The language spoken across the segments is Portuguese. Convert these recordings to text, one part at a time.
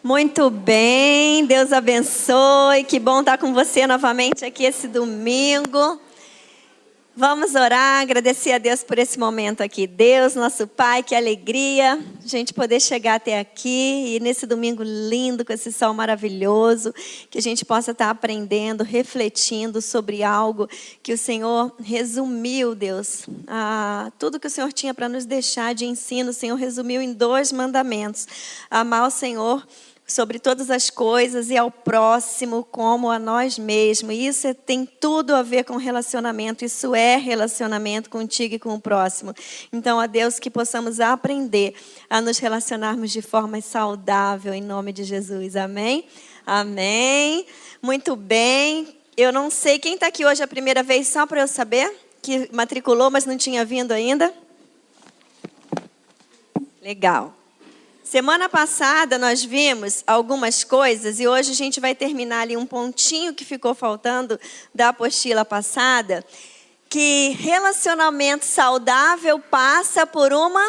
Muito bem, Deus abençoe, que bom estar com você novamente aqui esse domingo. Vamos orar, agradecer a Deus por esse momento aqui. Deus, nosso Pai, que alegria a gente poder chegar até aqui e nesse domingo lindo, com esse sol maravilhoso, que a gente possa estar aprendendo, refletindo sobre algo que o Senhor resumiu, Deus. Tudo que o Senhor tinha para nos deixar de ensino, o Senhor resumiu em 2 mandamentos. Amar o Senhor sobre todas as coisas e ao próximo como a nós mesmos. Isso tem tudo a ver com relacionamento. Isso é relacionamento contigo e com o próximo. Então, a Deus, que possamos aprender a nos relacionarmos de forma saudável, em nome de Jesus. Amém? Amém. Muito bem. Eu não sei, quem está aqui hoje a primeira vez, só para eu saber, que matriculou, mas não tinha vindo ainda? Legal. Semana passada nós vimos algumas coisas e hoje a gente vai terminar ali um pontinho que ficou faltando da apostila passada, que relacionamento saudável passa por uma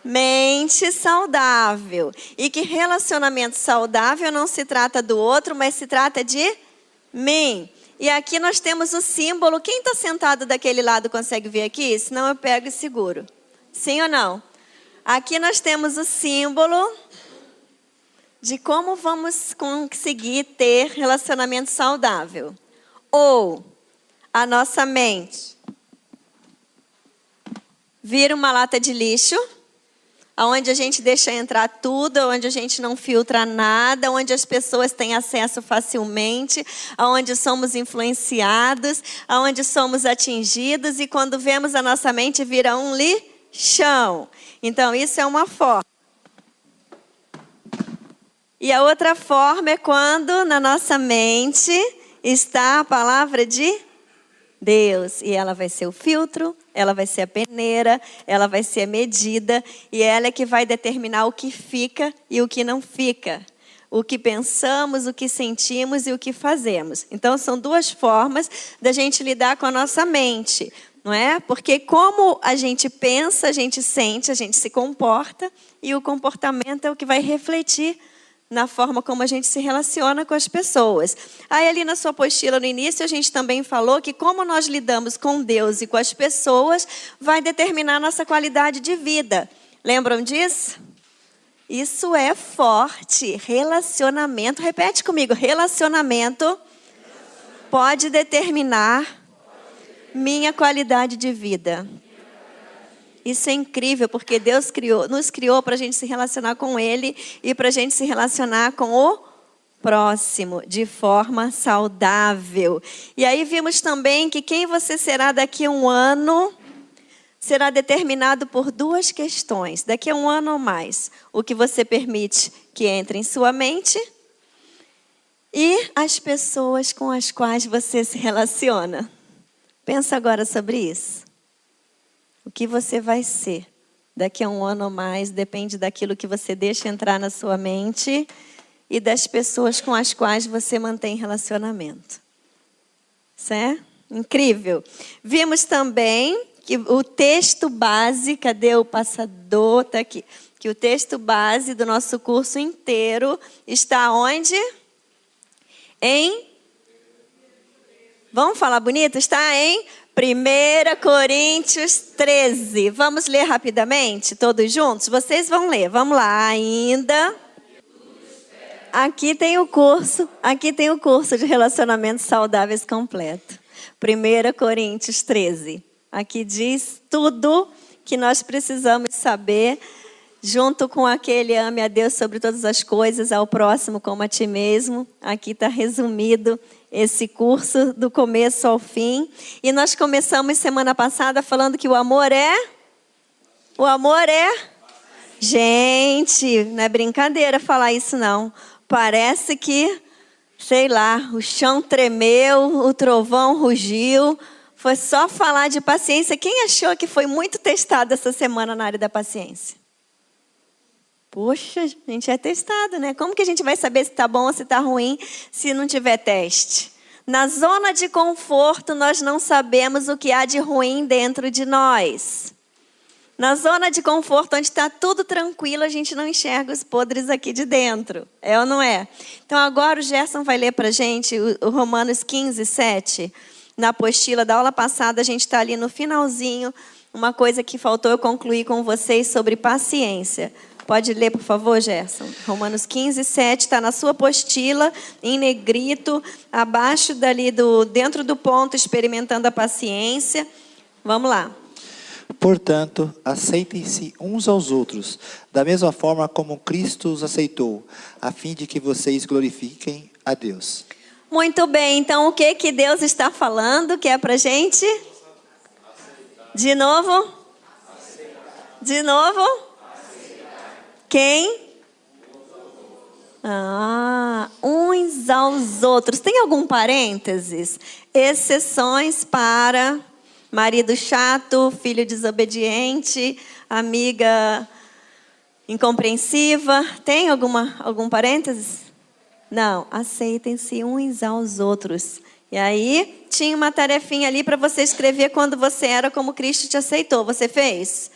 mente saudável. E que relacionamento saudável não se trata do outro, mas se trata de mim. E aqui nós temos o símbolo. Quem está sentado daquele lado consegue ver aqui? Senão eu pego e seguro. Sim ou não? Aqui nós temos o símbolo de como vamos conseguir ter relacionamento saudável. Ou a nossa mente vira uma lata de lixo, onde a gente deixa entrar tudo, onde a gente não filtra nada, onde as pessoas têm acesso facilmente, onde somos influenciados, onde somos atingidos, e quando vemos a nossa mente vira um lixão. Então, isso é uma forma. E a outra forma é quando na nossa mente está a palavra de Deus. E ela vai ser o filtro, ela vai ser a peneira, ela vai ser a medida. E ela é que vai determinar o que fica e o que não fica. O que pensamos, o que sentimos e o que fazemos. Então, são 2 formas da gente lidar com a nossa mente. Não é? Porque como a gente pensa, a gente sente, a gente se comporta, e o comportamento é o que vai refletir na forma como a gente se relaciona com as pessoas. Aí ali na sua apostila no início a gente também falou que como nós lidamos com Deus e com as pessoas vai determinar a nossa qualidade de vida. Lembram disso? Isso é forte. Relacionamento, repete comigo, relacionamento pode determinar minha qualidade de vida. Isso é incrível, porque Deus nos criou para a gente se relacionar com Ele e para a gente se relacionar com o próximo de forma saudável. E aí vimos também que quem você será daqui a um ano será determinado por 2 questões. Daqui a um ano ou mais, o que você permite que entre em sua mente e as pessoas com as quais você se relaciona. Pensa agora sobre isso. O que você vai ser daqui a um ano ou mais depende daquilo que você deixa entrar na sua mente e das pessoas com as quais você mantém relacionamento. Isso é incrível. Vimos também que o texto base, cadê o passador? Está aqui. Que o texto base do nosso curso inteiro está onde? Vamos falar bonito? Está em 1 Coríntios 13. Vamos ler rapidamente, todos juntos? Vocês vão ler, vamos lá. Ainda. Aqui tem o curso de relacionamentos saudáveis completo. 1 Coríntios 13. Aqui diz tudo que nós precisamos saber, junto com aquele ame a Deus sobre todas as coisas, ao próximo como a ti mesmo. Aqui está resumido esse curso do começo ao fim. E nós começamos semana passada falando que o amor é... Gente, não é brincadeira falar isso não. Parece que, sei lá, o chão tremeu, o trovão rugiu. Foi só falar de paciência. Quem achou que foi muito testado essa semana na área da paciência? Poxa, a gente é testado, né? Como que a gente vai saber se está bom ou se está ruim se não tiver teste? Na zona de conforto, nós não sabemos o que há de ruim dentro de nós. Na zona de conforto, onde está tudo tranquilo, a gente não enxerga os podres aqui de dentro. É ou não é? Então agora o Gerson vai ler para a gente o Romanos 15, 7. Na apostila da aula passada, a gente está ali no finalzinho. Uma coisa que faltou eu concluir com vocês sobre paciência. Pode ler, por favor, Gerson? Romanos 15, 7, está na sua apostila, em negrito, abaixo dali, dentro do ponto, experimentando a paciência. Vamos lá. Portanto, aceitem-se uns aos outros, da mesma forma como Cristo os aceitou, a fim de que vocês glorifiquem a Deus. Muito bem, então o que Deus está falando que é pra gente? De novo? De novo? Quem? Uns aos outros. Tem algum parênteses? Exceções para marido chato, filho desobediente, amiga incompreensiva. Tem algum parênteses? Não, aceitem-se uns aos outros. E aí, tinha uma tarefinha ali para você escrever quando você era como Cristo te aceitou. Você fez?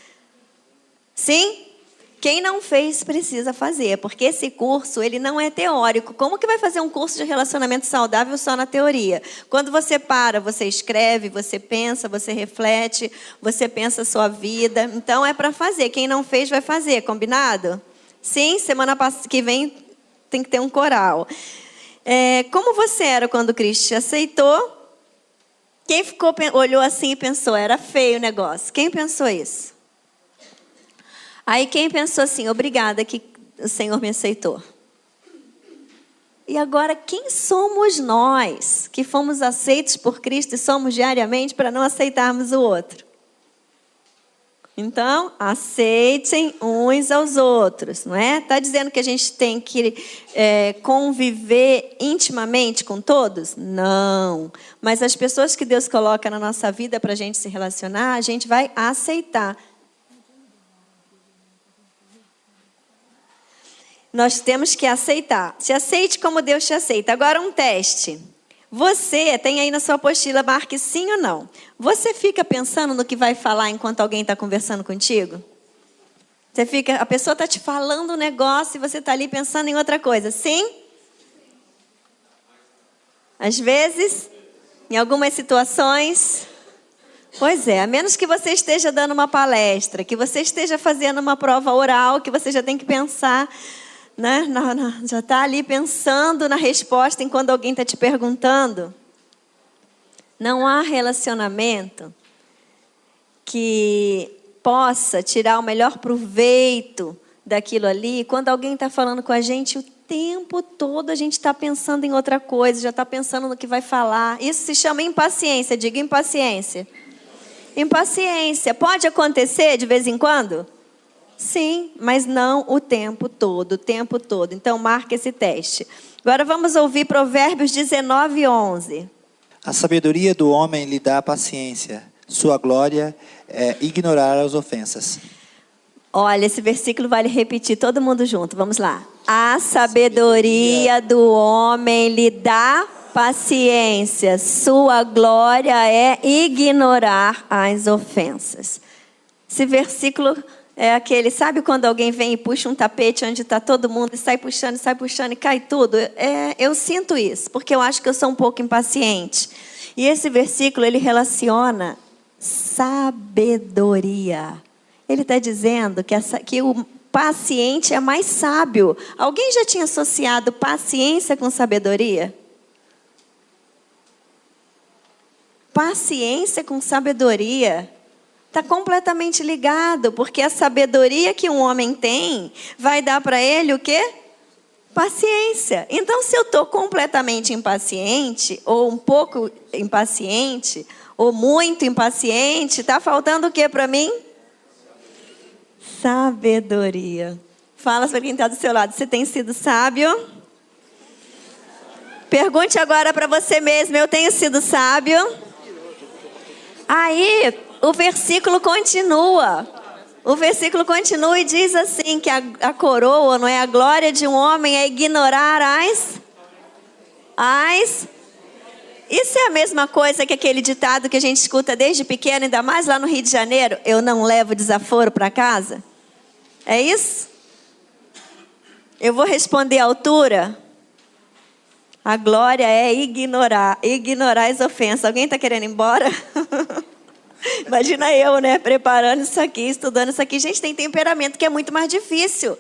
Sim? Quem não fez, precisa fazer, porque esse curso, ele não é teórico. Como que vai fazer um curso de relacionamento saudável só na teoria? Quando você para, você escreve, você pensa, você reflete, você pensa a sua vida. Então, é para fazer. Quem não fez, vai fazer. Combinado? Sim? Semana que vem tem que ter um coral. Como você era quando Cristo te aceitou? Quem olhou assim e pensou, era feio o negócio? Quem pensou isso? Aí quem pensou assim, obrigada que o Senhor me aceitou. E agora, quem somos nós que fomos aceitos por Cristo e somos diariamente para não aceitarmos o outro? Então, aceitem uns aos outros, não é? Está dizendo que a gente tem que conviver intimamente com todos? Não. Mas as pessoas que Deus coloca na nossa vida para a gente se relacionar, a gente vai aceitar. Nós temos que aceitar. Se aceite como Deus te aceita. Agora um teste. Você tem aí na sua apostila, marque sim ou não. Você fica pensando no que vai falar enquanto alguém está conversando contigo? A pessoa está te falando um negócio e você está ali pensando em outra coisa. Sim? Às vezes, em algumas situações. Pois é, a menos que você esteja dando uma palestra, que você esteja fazendo uma prova oral, que você já tem que pensar... Né? Já está ali pensando na resposta enquanto alguém está te perguntando. Não há relacionamento que possa tirar o melhor proveito daquilo ali. Quando alguém está falando com a gente, o tempo todo a gente está pensando em outra coisa, já está pensando no que vai falar. Isso se chama impaciência. Diga impaciência. Impaciência. Pode acontecer de vez em quando? Sim, mas não o tempo todo, Então, marque esse teste. Agora vamos ouvir Provérbios 19, 11. A sabedoria do homem lhe dá paciência. Sua glória é ignorar as ofensas. Olha, esse versículo vale repetir todo mundo junto. Vamos lá. A sabedoria do homem lhe dá paciência. Sua glória é ignorar as ofensas. Esse versículo... É aquele, sabe quando alguém vem e puxa um tapete onde está todo mundo e sai puxando e cai tudo? Eu sinto isso, porque eu acho que eu sou um pouco impaciente. E esse versículo, ele relaciona sabedoria. Ele está dizendo que o paciente é mais sábio. Alguém já tinha associado paciência com sabedoria? Paciência com sabedoria. Está completamente ligado, porque a sabedoria que um homem tem vai dar para ele o quê? Paciência. Então, se eu estou completamente impaciente, ou um pouco impaciente, ou muito impaciente, está faltando o quê para mim? Sabedoria. Fala para quem está do seu lado, você tem sido sábio? Pergunte agora para você mesmo, eu tenho sido sábio? Aí... O versículo continua e diz assim, que a coroa, não é, a glória de um homem é ignorar Isso é a mesma coisa que aquele ditado que a gente escuta desde pequeno, ainda mais lá no Rio de Janeiro: eu não levo desaforo para casa? É isso? Eu vou responder à altura? A glória é ignorar as ofensas. Alguém está querendo ir embora? Imagina eu, né? Preparando isso aqui, estudando isso aqui. Gente, tem temperamento que é muito mais difícil.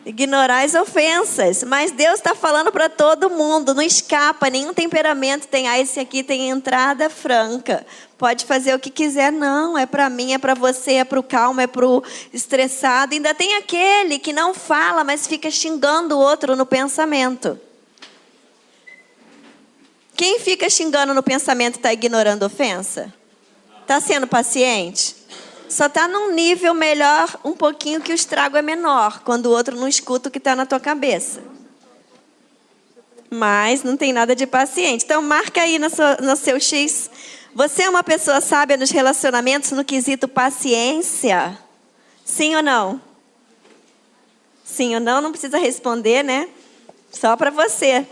Ignorar as ofensas. Mas Deus está falando para todo mundo. Não escapa, nenhum temperamento tem. Esse aqui tem entrada franca. Pode fazer o que quiser. Não, é para mim, é para você, é para o calmo, é para o estressado. Ainda tem aquele que não fala, mas fica xingando o outro no pensamento. Quem fica xingando no pensamento está ignorando ofensa? Está sendo paciente? Só está num nível melhor um pouquinho, que o estrago é menor, quando o outro não escuta o que está na tua cabeça. Mas não tem nada de paciente. Então marca aí no seu X. Você é uma pessoa sábia nos relacionamentos no quesito paciência? Sim ou não? Sim ou não? Não precisa responder, né? Só para você.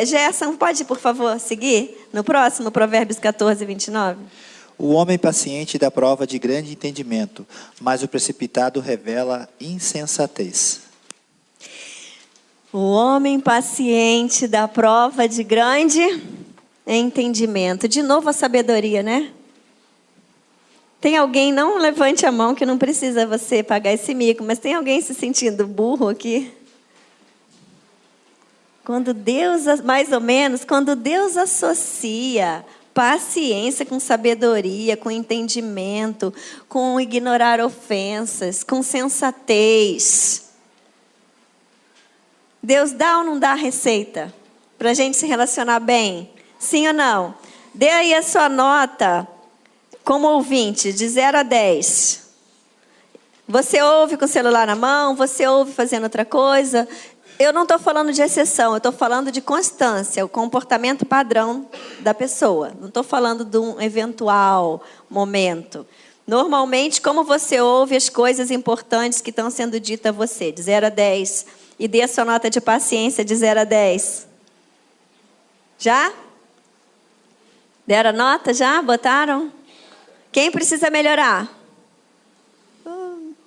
Gerson, pode, por favor, seguir? No próximo, Provérbios 14, 29. O homem paciente dá prova de grande entendimento, mas o precipitado revela insensatez. O homem paciente dá prova de grande entendimento. De novo a sabedoria, né? Tem alguém, não levante a mão que não precisa você pagar esse mico, mas tem alguém se sentindo burro aqui? Quando Deus, mais ou menos, quando Deus associa paciência com sabedoria, com entendimento, com ignorar ofensas, com sensatez. Deus dá ou não dá a receita para a gente se relacionar bem? Sim ou não? Dê aí a sua nota como ouvinte, de 0 a 10. Você ouve com o celular na mão? Você ouve fazendo outra coisa? Eu não estou falando de exceção, eu estou falando de constância, o comportamento padrão da pessoa. Não estou falando de um eventual momento. Normalmente, como você ouve as coisas importantes que estão sendo ditas a você, de 0 a 10. E dê a sua nota de paciência de 0 a 10. Já? Deram a nota já? Botaram? Quem precisa melhorar?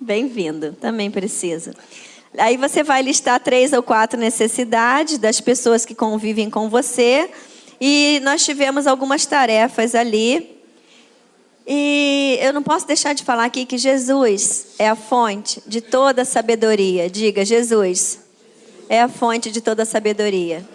Bem-vindo, também precisa. Aí você vai listar 3 ou 4 necessidades das pessoas que convivem com você. E nós tivemos algumas tarefas ali. E eu não posso deixar de falar aqui que Jesus é a fonte de toda a sabedoria. Diga, Jesus é a fonte de toda a sabedoria.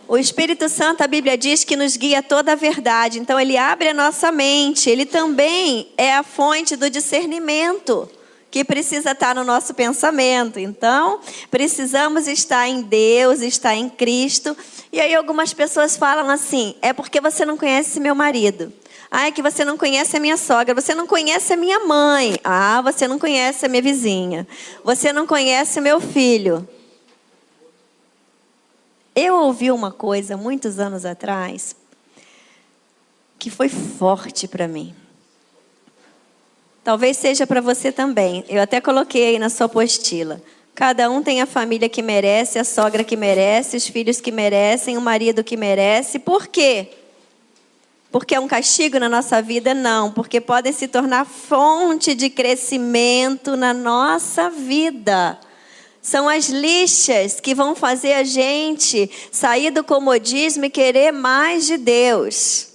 O Espírito Santo, a Bíblia diz que nos guia toda a verdade. Então ele abre a nossa mente. Ele também é a fonte do discernimento, que precisa estar no nosso pensamento. Então, precisamos estar em Deus, estar em Cristo. E aí algumas pessoas falam assim: é porque você não conhece meu marido. Ah, é que você não conhece a minha sogra. Você não conhece a minha mãe. Ah, você não conhece a minha vizinha. Você não conhece o meu filho. Eu ouvi uma coisa muitos anos atrás que foi forte para mim. Talvez seja para você também. Eu até coloquei aí na sua apostila. Cada um tem a família que merece, a sogra que merece, os filhos que merecem, o marido que merece. Por quê? Porque é um castigo na nossa vida? Não. Porque podem se tornar fonte de crescimento na nossa vida. São as lixas que vão fazer a gente sair do comodismo e querer mais de Deus.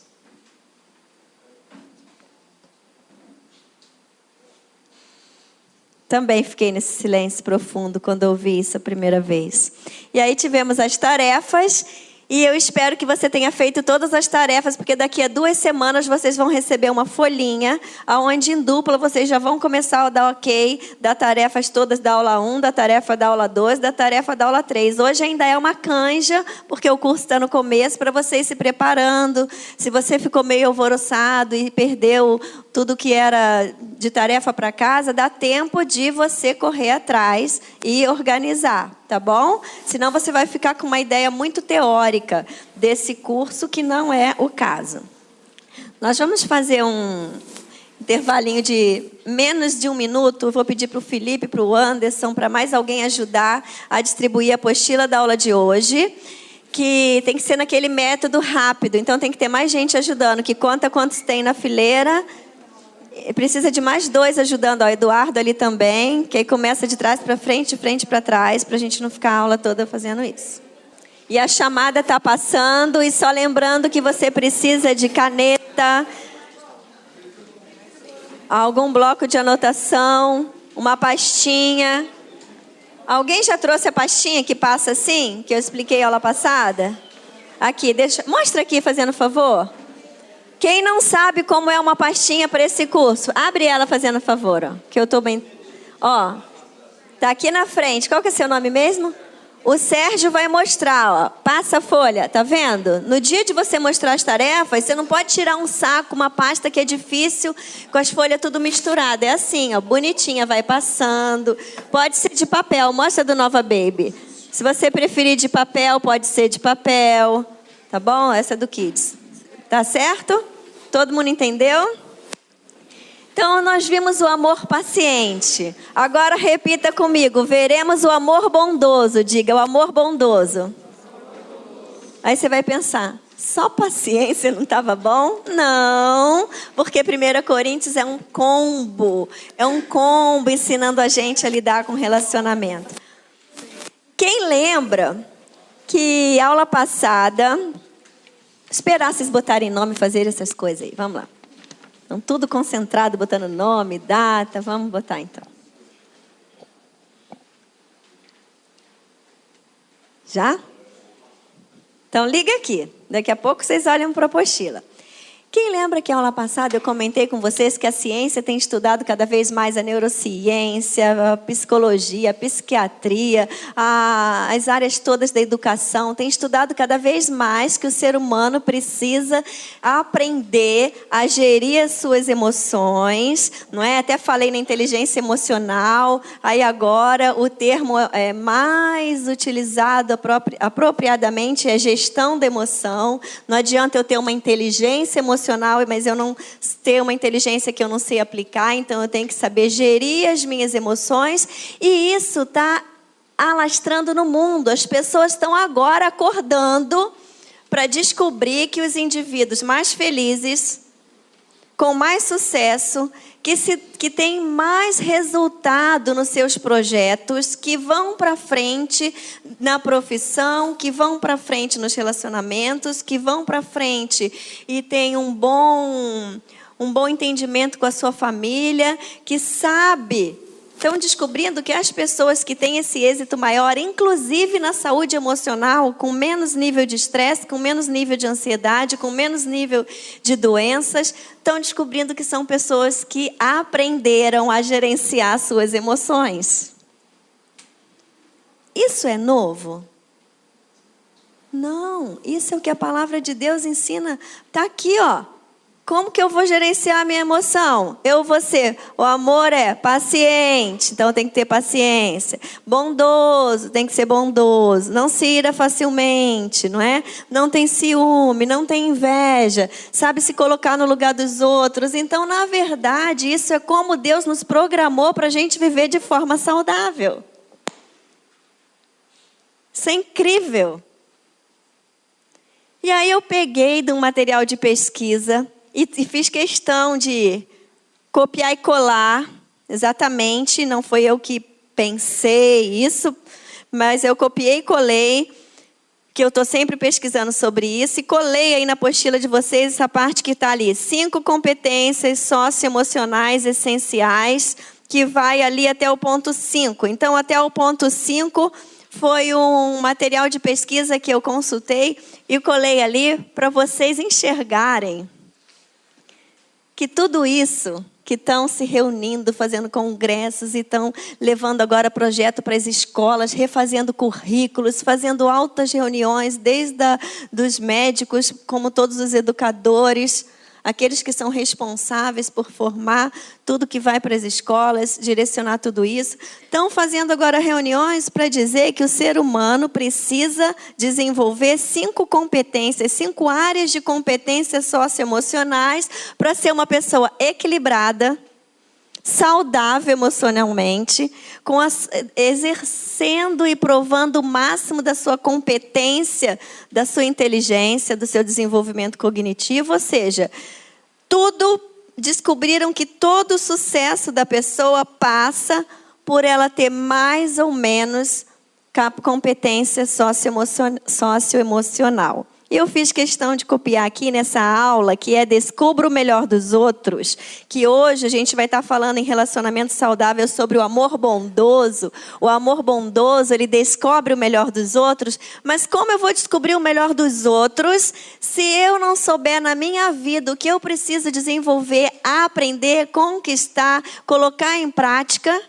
Também fiquei nesse silêncio profundo quando ouvi isso a primeira vez. E aí tivemos as tarefas. E eu espero que você tenha feito todas as tarefas, porque daqui a 2 semanas vocês vão receber uma folhinha, onde em dupla vocês já vão começar a dar ok, das tarefas todas da aula 1, da tarefa da aula 2, da tarefa da aula 3. Hoje ainda é uma canja, porque o curso está no começo, para vocês se preparando. Se você ficou meio alvoroçado e perdeu tudo que era de tarefa para casa, dá tempo de você correr atrás e organizar, tá bom? Senão você vai ficar com uma ideia muito teórica desse curso, que não é o caso. Nós vamos fazer um intervalinho de menos de 1 minuto. Eu vou pedir para o Felipe, para o Anderson, para mais alguém ajudar a distribuir a apostila da aula de hoje. que tem que ser naquele método rápido. Então tem que ter mais gente ajudando, que conta quantos tem na fileira. Precisa de mais 2 ajudando, ó, Eduardo ali também, que aí começa de trás para frente, de frente para trás, para a gente não ficar a aula toda fazendo isso. E a chamada está passando, e só lembrando que você precisa de caneta, algum bloco de anotação, uma pastinha. Alguém já trouxe a pastinha que passa assim, que eu expliquei aula passada? Aqui, mostra aqui, fazendo favor. Quem não sabe como é uma pastinha para esse curso, abre ela fazendo favor, ó, que eu tô bem. Ó, tá aqui na frente. Qual que é seu nome mesmo? O Sérgio vai mostrar, ó. Passa a folha, tá vendo? No dia de você mostrar as tarefas, você não pode tirar um saco, uma pasta que é difícil, com as folhas tudo misturado. É assim, ó, bonitinha, vai passando. Pode ser de papel, mostra do Nova Baby. Se você preferir de papel, pode ser de papel, tá bom? Essa é do Kids. Tá certo? Todo mundo entendeu? Então, nós vimos o amor paciente. Agora, repita comigo. Veremos o amor bondoso. Diga, o amor bondoso. Aí você vai pensar, só paciência não estava bom? Não, porque 1 Coríntios é um combo. É um combo ensinando a gente a lidar com relacionamento. Quem lembra que aula passada... Esperar vocês botarem nome e fazer essas coisas aí. Vamos lá. Estão tudo concentrado, botando nome, data. Vamos botar então. Já? Então liga aqui. Daqui a pouco vocês olham para a apostila. Quem lembra que a aula passada eu comentei com vocês que a ciência tem estudado cada vez mais a neurociência, a psicologia, a psiquiatria, as áreas todas da educação, tem estudado cada vez mais que o ser humano precisa aprender a gerir as suas emoções, não é? Até falei na inteligência emocional, aí agora o termo mais utilizado apropriadamente é gestão da emoção. Não adianta eu ter uma inteligência emocional, mas eu não ter uma inteligência que eu não sei aplicar, então eu tenho que saber gerir as minhas emoções, e isso está alastrando no mundo. As pessoas estão agora acordando para descobrir que os indivíduos mais felizes, com mais sucesso, que têm mais resultado nos seus projetos, que vão para frente na profissão, que vão para frente nos relacionamentos, que vão para frente e têm um bom entendimento com a sua família, que sabe... Estão descobrindo que as pessoas que têm esse êxito maior, inclusive na saúde emocional, com menos nível de estresse, com menos nível de ansiedade, com menos nível de doenças, estão descobrindo que são pessoas que aprenderam a gerenciar suas emoções. Isso é novo? Não, isso é o que a palavra de Deus ensina. Está aqui, ó. Como que eu vou gerenciar a minha emoção? O amor é paciente, então tem que ter paciência. Bondoso, tem que ser bondoso. Não se ira facilmente, não é? Não tem ciúme, não tem inveja. Sabe se colocar no lugar dos outros. Então, na verdade, isso é como Deus nos programou para a gente viver de forma saudável. Isso é incrível. E aí eu peguei de um material de pesquisa e fiz questão de copiar e colar, exatamente, não foi eu que pensei isso, mas eu copiei e colei, que eu estou sempre pesquisando sobre isso, e colei aí na apostila de vocês essa parte que está ali, 5 competências socioemocionais essenciais, que vai ali até o ponto 5. Então, até o ponto 5 foi um material de pesquisa que eu consultei e colei ali para vocês enxergarem que tudo isso que estão se reunindo, fazendo congressos e estão levando agora projeto para as escolas, refazendo currículos, fazendo altas reuniões, desde dos médicos, como todos os educadores, aqueles que são responsáveis por formar tudo que vai para as escolas, direcionar tudo isso. Estão fazendo agora reuniões para dizer que o ser humano precisa desenvolver 5 competências, 5 áreas de competências socioemocionais para ser uma pessoa equilibrada, saudável emocionalmente, exercendo e provando o máximo da sua competência, da sua inteligência, do seu desenvolvimento cognitivo, ou seja, descobriram que todo o sucesso da pessoa passa por ela ter mais ou menos competência socioemocional. Eu fiz questão de copiar aqui nessa aula, que é Descubra o Melhor dos Outros, que hoje a gente vai estar falando em relacionamento saudável sobre o amor bondoso. O amor bondoso, ele descobre o melhor dos outros, mas como eu vou descobrir o melhor dos outros se eu não souber na minha vida o que eu preciso desenvolver, aprender, conquistar, colocar em prática,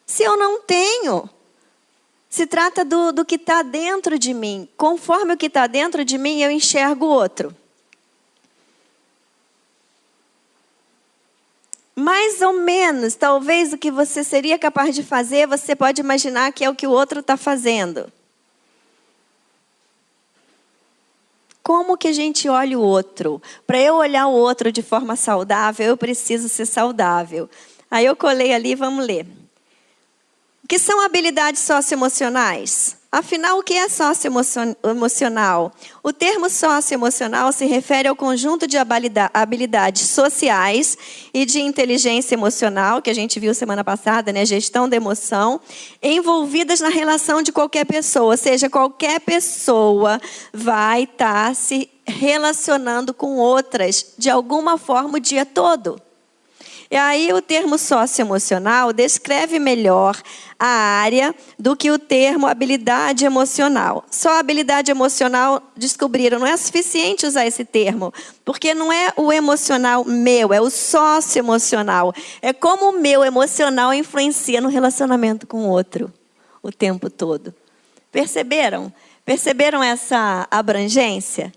se eu não tenho? Se trata do que está dentro de mim. Conforme o que está dentro de mim, eu enxergo o outro. Mais ou menos, talvez o que você seria capaz de fazer, você pode imaginar que é o que o outro está fazendo. Como que a gente olha o outro? Para eu olhar o outro de forma saudável, eu preciso ser saudável. Aí eu colei ali, vamos ler. O que são habilidades socioemocionais? Afinal, o que é socioemocional? O termo socioemocional se refere ao conjunto de habilidades sociais e de inteligência emocional, que a gente viu semana passada, né? Gestão da emoção, envolvidas na relação de qualquer pessoa. Ou seja, qualquer pessoa vai estar se relacionando com outras de alguma forma o dia todo. E aí o termo socioemocional descreve melhor a área do que o termo habilidade emocional. Só habilidade emocional, descobriram, não é suficiente usar esse termo, porque não é o emocional meu, é o socioemocional. É como o meu emocional influencia no relacionamento com o outro o tempo todo. Perceberam? Perceberam essa abrangência?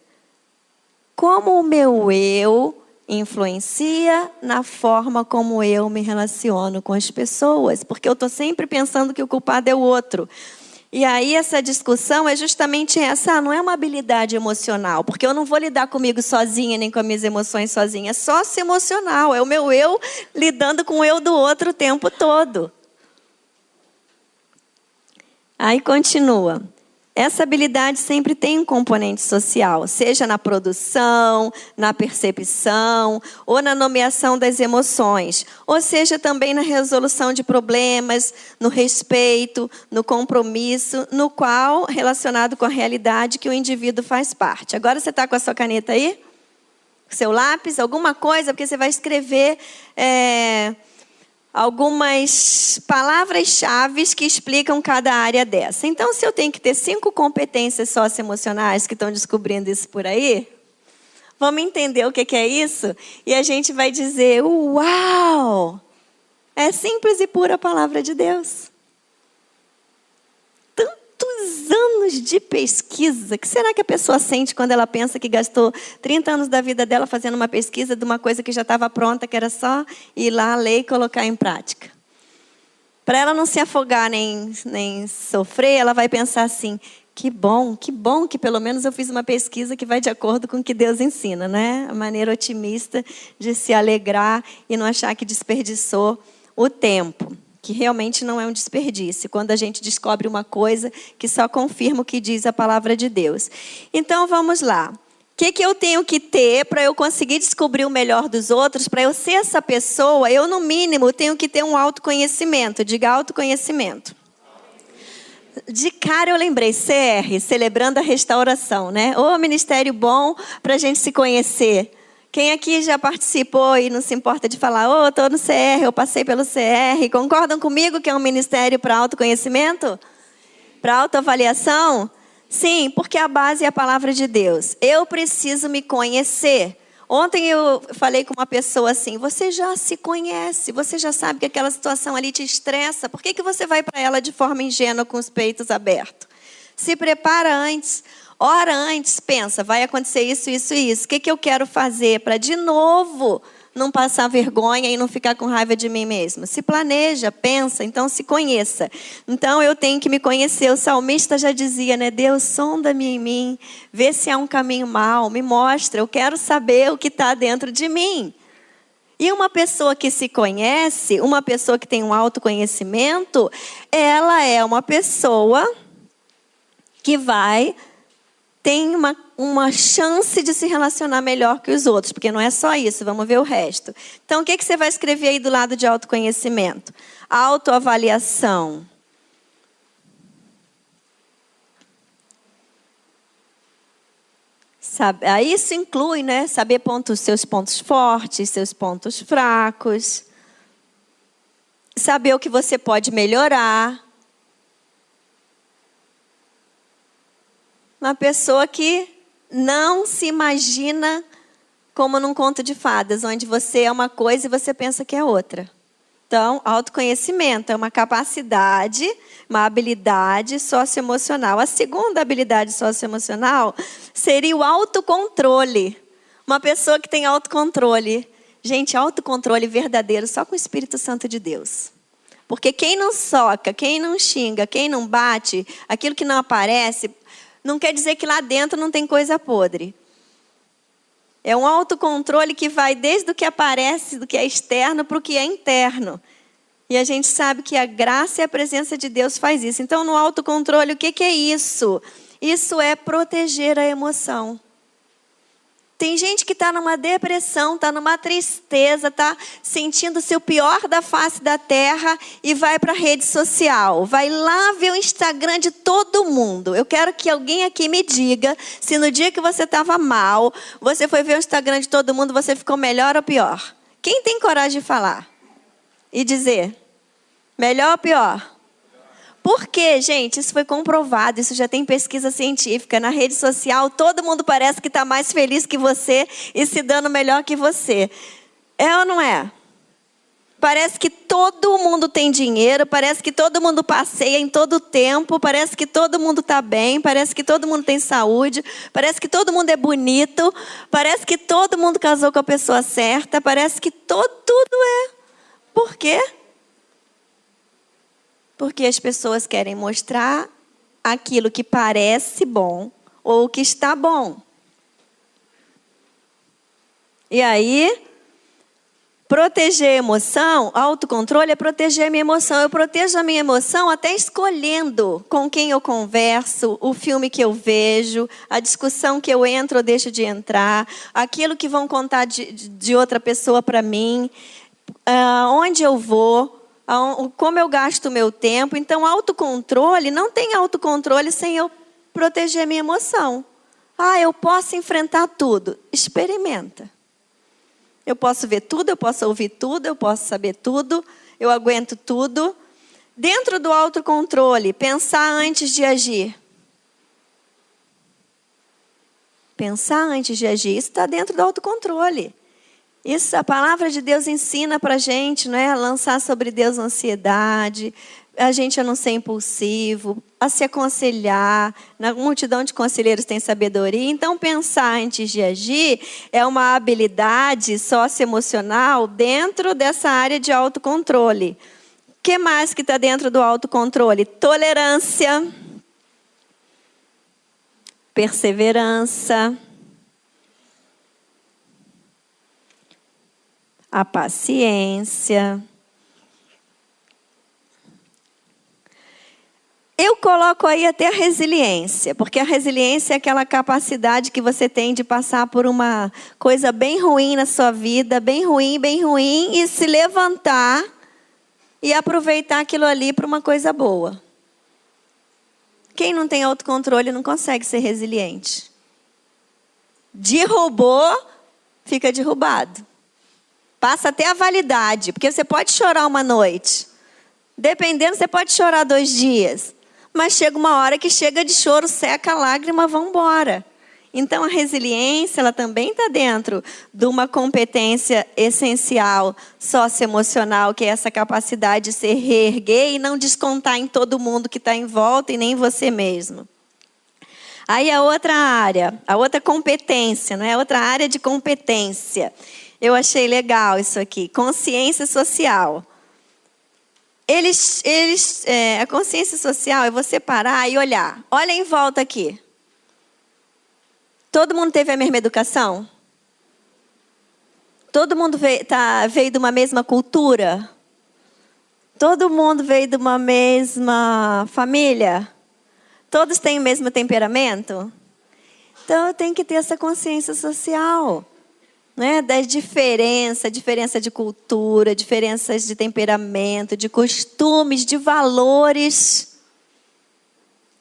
Como o meu eu influencia na forma como eu me relaciono com as pessoas, porque eu estou sempre pensando que o culpado é o outro. E aí essa discussão é justamente essa, não é uma habilidade emocional, porque eu não vou lidar comigo sozinha, nem com as minhas emoções sozinha, é socioemocional, é o meu eu lidando com o eu do outro o tempo todo. Aí continua. Essa habilidade sempre tem um componente social, seja na produção, na percepção ou na nomeação das emoções, ou seja também na resolução de problemas, no respeito, no compromisso, no qual relacionado com a realidade que o indivíduo faz parte. Agora você está com a sua caneta aí? Seu lápis, alguma coisa, porque você vai escrever algumas palavras-chave que explicam cada área dessa. Então, se eu tenho que ter 5 competências socioemocionais que estão descobrindo isso por aí, vamos entender o que é isso? E a gente vai dizer, uau! É simples e pura a palavra de Deus. Tantos anos de pesquisa. O que será que a pessoa sente quando ela pensa que gastou 30 anos da vida dela fazendo uma pesquisa de uma coisa que já estava pronta, que era só ir lá, ler e colocar em prática? Para ela não se afogar nem sofrer, ela vai pensar assim, que bom que pelo menos eu fiz uma pesquisa que vai de acordo com o que Deus ensina, né? A maneira otimista de se alegrar e não achar que desperdiçou o tempo. Que realmente não é um desperdício, quando a gente descobre uma coisa que só confirma o que diz a palavra de Deus. Então, vamos lá. O que eu tenho que ter para eu conseguir descobrir o melhor dos outros? Para eu ser essa pessoa, eu, no mínimo, tenho que ter um autoconhecimento. Diga autoconhecimento. De cara eu lembrei, CR, Celebrando a Restauração, né? Ô, ministério bom para a gente se conhecer. Quem aqui já participou e não se importa de falar, estou no CR, eu passei pelo CR, concordam comigo que é um ministério para autoconhecimento? Para autoavaliação? Sim, porque a base é a palavra de Deus. Eu preciso me conhecer. Ontem eu falei com uma pessoa assim, você já se conhece, você já sabe que aquela situação ali te estressa, por que você vai para ela de forma ingênua com os peitos abertos? Se prepara antes. Ora antes, pensa, vai acontecer isso, isso e isso. O que eu quero fazer para, de novo, não passar vergonha e não ficar com raiva de mim mesmo? Se planeja, pensa, então se conheça. Então eu tenho que me conhecer. O salmista já dizia, né? Deus, sonda-me em mim, vê se há um caminho mau, me mostra. Eu quero saber o que está dentro de mim. E uma pessoa que se conhece, uma pessoa que tem um autoconhecimento, ela é uma pessoa que tem uma chance de se relacionar melhor que os outros, porque não é só isso, vamos ver o resto. Então, o que você vai escrever aí do lado de autoconhecimento? Autoavaliação. Aí isso inclui, né, saber seus pontos fortes, seus pontos fracos, saber o que você pode melhorar. Uma pessoa que não se imagina como num conto de fadas, onde você é uma coisa e você pensa que é outra. Então, autoconhecimento é uma capacidade, uma habilidade socioemocional. A segunda habilidade socioemocional seria o autocontrole. Uma pessoa que tem autocontrole. Gente, autocontrole verdadeiro só com o Espírito Santo de Deus. Porque quem não soca, quem não xinga, quem não bate, aquilo que não aparece, não quer dizer que lá dentro não tem coisa podre. É um autocontrole que vai desde o que aparece, do que é externo, para o que é interno. E a gente sabe que a graça e a presença de Deus faz isso. Então, no autocontrole, o que é isso? Isso é proteger a emoção. Tem gente que está numa depressão, está numa tristeza, está sentindo-se o pior da face da terra e vai para a rede social. Vai lá ver o Instagram de todo mundo. Eu quero que alguém aqui me diga se no dia que você estava mal, você foi ver o Instagram de todo mundo, você ficou melhor ou pior? Quem tem coragem de falar? E dizer, melhor ou pior? Por quê, gente? Isso foi comprovado, isso já tem pesquisa científica. Na rede social, todo mundo parece que está mais feliz que você e se dando melhor que você. É ou não é? Parece que todo mundo tem dinheiro, parece que todo mundo passeia em todo o tempo, parece que todo mundo está bem, parece que todo mundo tem saúde, parece que todo mundo é bonito, parece que todo mundo casou com a pessoa certa, parece que tudo é. Por quê? Porque as pessoas querem mostrar aquilo que parece bom ou que está bom. E aí, proteger a emoção, autocontrole é proteger a minha emoção. Eu protejo a minha emoção até escolhendo com quem eu converso, o filme que eu vejo, a discussão que eu entro ou deixo de entrar, aquilo que vão contar de outra pessoa para mim, onde eu vou. Como eu gasto o meu tempo. Então, autocontrole, não tem autocontrole sem eu proteger a minha emoção. Eu posso enfrentar tudo. Experimenta. Eu posso ver tudo, eu posso ouvir tudo, eu posso saber tudo, eu aguento tudo. Dentro do autocontrole, pensar antes de agir. Pensar antes de agir, isso está dentro do autocontrole. Isso, a palavra de Deus ensina para a gente, né? Lançar sobre Deus a ansiedade, a gente a não ser impulsivo, a se aconselhar. Na multidão de conselheiros tem sabedoria. Então, pensar antes de agir é uma habilidade socioemocional dentro dessa área de autocontrole. O que mais que está dentro do autocontrole? Tolerância, perseverança, a paciência. Eu coloco aí até a resiliência, porque a resiliência é aquela capacidade que você tem de passar por uma coisa bem ruim na sua vida, bem ruim, e se levantar e aproveitar aquilo ali para uma coisa boa. Quem não tem autocontrole não consegue ser resiliente. Derrubou, fica derrubado. Passa até a validade, porque você pode chorar uma noite. Dependendo, você pode chorar 2 dias. Mas chega uma hora que chega de choro, seca a lágrima, vão embora. Então, a resiliência, ela também está dentro de uma competência essencial socioemocional, que é essa capacidade de se reerguer e não descontar em todo mundo que está em volta e nem em você mesmo. Aí a outra área, a outra competência, não é? A outra área de competência. Eu achei legal isso aqui. Consciência social. A consciência social é você parar e olhar. Olha em volta aqui. Todo mundo teve a mesma educação? Todo mundo veio de uma mesma cultura? Todo mundo veio de uma mesma família? Todos têm o mesmo temperamento? Então eu tenho que ter essa consciência social, né? Das diferença de cultura, diferenças de temperamento, de costumes, de valores.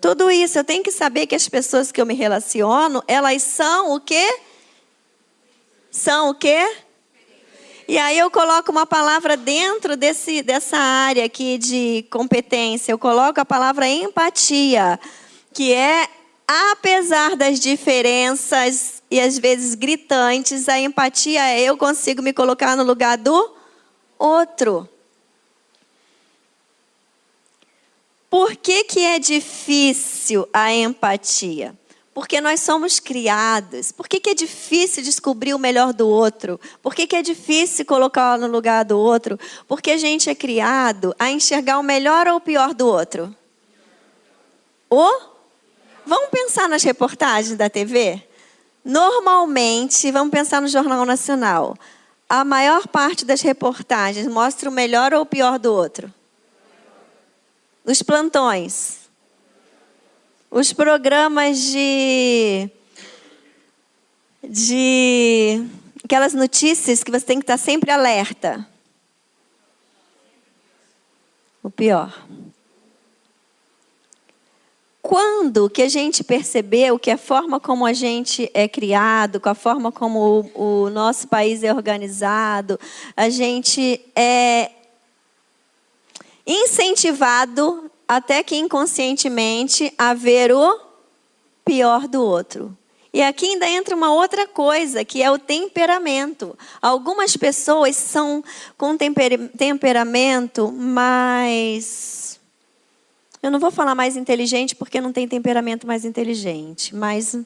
Tudo isso, eu tenho que saber que as pessoas que eu me relaciono, elas são o quê? São o quê? E aí eu coloco uma palavra dentro dessa área aqui de competência. Eu coloco a palavra empatia, que é, apesar das diferenças e às vezes gritantes, a empatia é eu consigo me colocar no lugar do outro. Por que que é difícil a empatia? Porque nós somos criados. Por que que é difícil descobrir o melhor do outro? Por que que é difícil colocar no lugar do outro? Porque a gente é criado a enxergar o melhor ou o pior do outro. Vamos pensar nas reportagens da TV? Normalmente, vamos pensar no Jornal Nacional. A maior parte das reportagens mostra o melhor ou o pior do outro. Os plantões. Os programas de aquelas notícias que você tem que estar sempre alerta. O pior. Quando que a gente percebeu que a forma como a gente é criado, com a forma como o nosso país é organizado, a gente é incentivado, até que inconscientemente, a ver o pior do outro. E aqui ainda entra uma outra coisa, que é o temperamento. Algumas pessoas são com temperamento mais... Eu não vou falar mais inteligente, porque não tem temperamento mais inteligente. Mas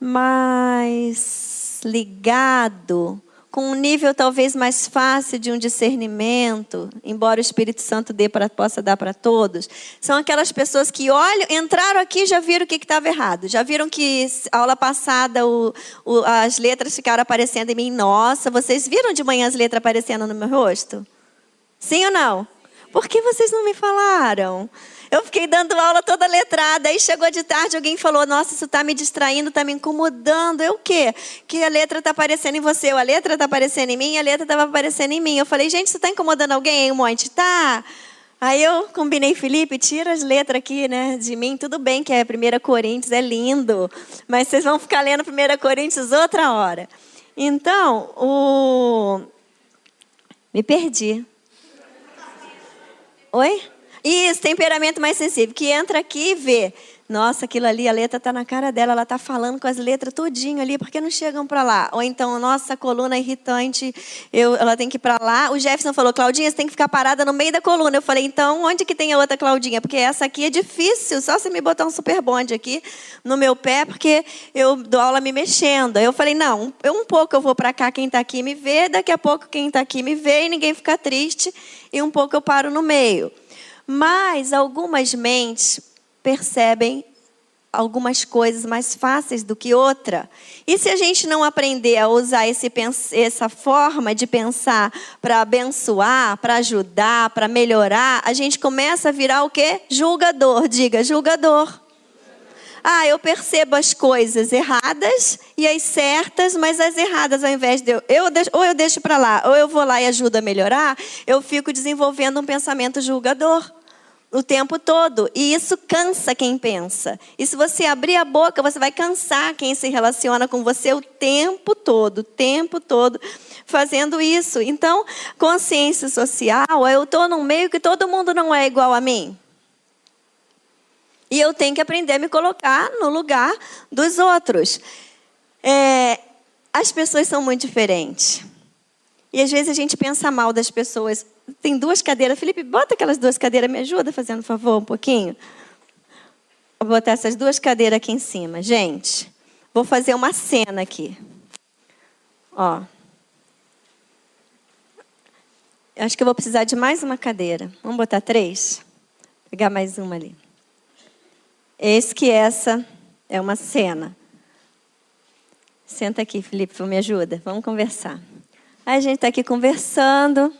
mais ligado, com um nível talvez mais fácil de um discernimento, embora o Espírito Santo possa dar para todos, são aquelas pessoas que olham, entraram aqui e já viram o que estava errado. Já viram que a aula passada as letras ficaram aparecendo em mim. Nossa, vocês viram de manhã as letras aparecendo no meu rosto? Sim ou não? Por que vocês não me falaram? Eu fiquei dando aula toda letrada, aí chegou de tarde, alguém falou, nossa, isso está me distraindo, está me incomodando. Eu o quê? Que a letra está aparecendo em você, a letra está aparecendo em mim, a letra estava aparecendo em mim. Eu falei, gente, isso está incomodando alguém, um monte? Tá. Aí eu combinei, Felipe, tira as letras aqui, né, de mim. Tudo bem que é 1 Coríntios, é lindo, mas vocês vão ficar lendo 1 Coríntios outra hora. Então, me perdi. Oi? Isso, temperamento mais sensível, que entra aqui e vê. Nossa, aquilo ali, a letra está na cara dela, ela está falando com as letras todinho ali, por que não chegam para lá? Ou então, nossa, a coluna é irritante, ela tem que ir para lá. O Jefferson falou, Claudinha, você tem que ficar parada no meio da coluna. Eu falei, então, onde que tem a outra Claudinha? Porque essa aqui é difícil, só você me botar um super bonde aqui no meu pé, porque eu dou aula me mexendo. Aí eu falei, não, um pouco eu vou para cá, quem está aqui me vê, daqui a pouco quem está aqui me vê e ninguém fica triste, e um pouco eu paro no meio. Mas algumas mentes percebem algumas coisas mais fáceis do que outra. E se a gente não aprender a usar essa forma de pensar para abençoar, para ajudar, para melhorar, a gente começa a virar o quê? Julgador. Diga, julgador. Ah, eu percebo as coisas erradas e as certas, mas as erradas, ao invés de ou eu deixo para lá, ou eu vou lá e ajudo a melhorar, eu fico desenvolvendo um pensamento julgador o tempo todo. E isso cansa quem pensa. E se você abrir a boca, você vai cansar quem se relaciona com você o tempo todo fazendo isso. Então, consciência social, eu estou num meio que todo mundo não é igual a mim. E eu tenho que aprender a me colocar no lugar dos outros. As pessoas são muito diferentes. E às vezes a gente pensa mal das pessoas. Tem 2 cadeiras. Felipe, bota aquelas 2 cadeiras. Me ajuda fazendo favor um pouquinho. Vou botar essas 2 cadeiras aqui em cima. Gente, vou fazer uma cena aqui. Ó. Acho que eu vou precisar de mais uma cadeira. Vamos botar 3? Vou pegar mais uma ali. Eis que essa é uma cena. Senta aqui, Felipe, me ajuda. Vamos conversar. A gente está aqui conversando.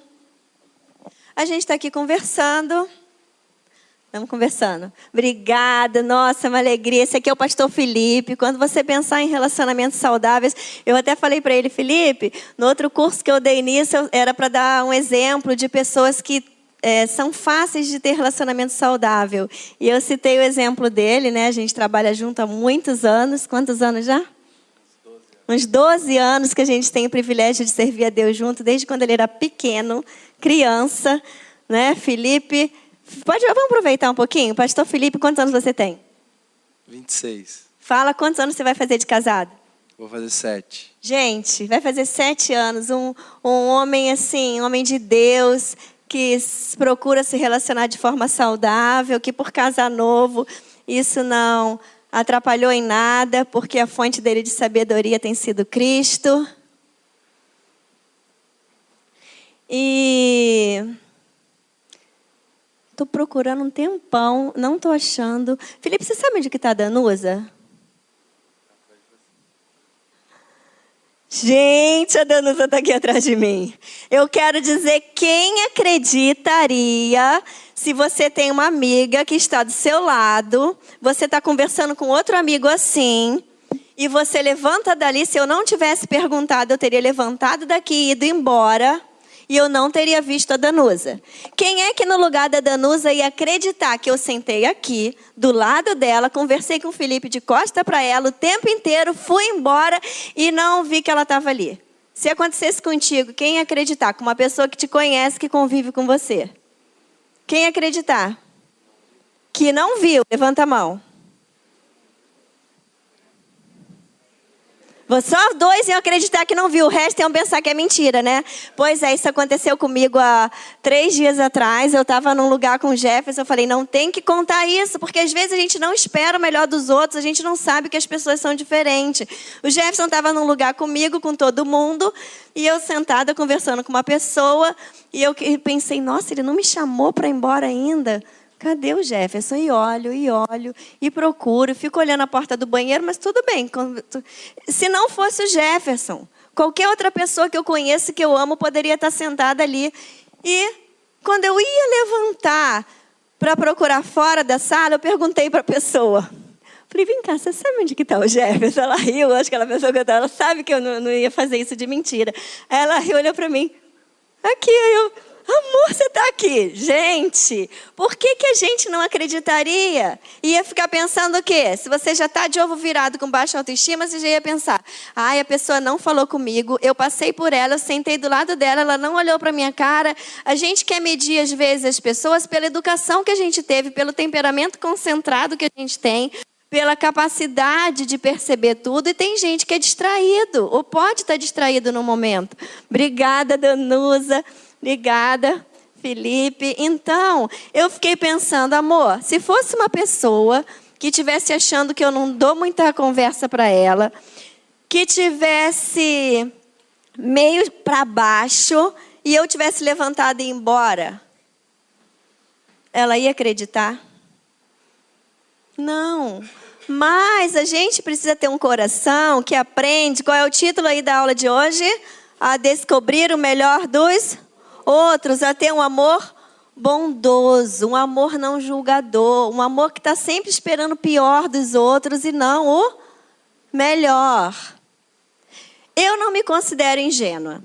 Estamos conversando. Obrigada, nossa, uma alegria. Esse aqui é o pastor Felipe. Quando você pensar em relacionamentos saudáveis, eu até falei para ele, Felipe, no outro curso que eu dei nisso, era para dar um exemplo de pessoas que são fáceis de ter relacionamento saudável. E eu citei o exemplo dele, né? A gente trabalha junto há muitos anos. Quantos anos já? Uns 12 anos que a gente tem o privilégio de servir a Deus junto, desde quando ele era pequeno, criança, né? Felipe, vamos aproveitar um pouquinho? Pastor Felipe, quantos anos você tem? 26. Fala quantos anos você vai fazer de casado. Vou fazer 7. Gente, vai fazer 7 anos. Um homem assim, um homem de Deus, que procura se relacionar de forma saudável, que por casar novo, isso não atrapalhou em nada, porque a fonte dele de sabedoria tem sido Cristo. E estou procurando um tempão, não estou achando. Felipe, você sabe onde que está a Danusa? Gente, a Danusa está aqui atrás de mim. Eu quero dizer, quem acreditaria se você tem uma amiga que está do seu lado, você está conversando com outro amigo assim, e você levanta dali, se eu não tivesse perguntado, eu teria levantado daqui e ido embora, e eu não teria visto a Danusa. Quem é que no lugar da Danusa ia acreditar que eu sentei aqui, do lado dela, conversei com o Felipe de costa para ela o tempo inteiro, fui embora e não vi que ela estava ali? Se acontecesse contigo, quem ia acreditar? Com uma pessoa que te conhece, que convive com você. Quem ia acreditar? Que não viu, levanta a mão. Só 2 iam acreditar que não viu, o resto iam pensar que é mentira, né? Pois é, isso aconteceu comigo há 3 dias atrás. Eu estava num lugar com o Jefferson, eu falei, não tem que contar isso, porque às vezes a gente não espera o melhor dos outros, a gente não sabe que as pessoas são diferentes. O Jefferson estava num lugar comigo, com todo mundo, e eu sentada conversando com uma pessoa, e eu pensei, nossa, ele não me chamou para ir embora ainda? Cadê o Jefferson? E olho, e procuro, fico olhando a porta do banheiro, mas tudo bem. Se não fosse o Jefferson, qualquer outra pessoa que eu conheço, que eu amo, poderia estar sentada ali. E quando eu ia levantar para procurar fora da sala, eu perguntei para a pessoa. Falei, vem cá, você sabe onde está o Jefferson? Ela riu, acho que ela pensou que ela sabe que eu não ia fazer isso de mentira. Ela riu, olhou para mim. Aqui, amor, você está aqui. Gente, por que a gente não acreditaria? Ia ficar pensando o quê? Se você já está de ovo virado com baixa autoestima, você já ia pensar, ai, a pessoa não falou comigo, eu passei por ela, eu sentei do lado dela, ela não olhou para minha cara. A gente quer medir, às vezes, as pessoas pela educação que a gente teve, pelo temperamento concentrado que a gente tem, pela capacidade de perceber tudo, e tem gente que é distraído, ou pode estar distraído no momento. Obrigada, Danusa. Obrigada, Felipe. Então, eu fiquei pensando, amor, se fosse uma pessoa que estivesse achando que eu não dou muita conversa para ela, que tivesse meio para baixo e eu tivesse levantado e ido embora, ela ia acreditar? Não. Mas a gente precisa ter um coração que aprende. Qual é o título aí da aula de hoje? A descobrir o melhor dos outros, a ter um amor bondoso, um amor não julgador, um amor que está sempre esperando o pior dos outros e não o melhor. Eu não me considero ingênua,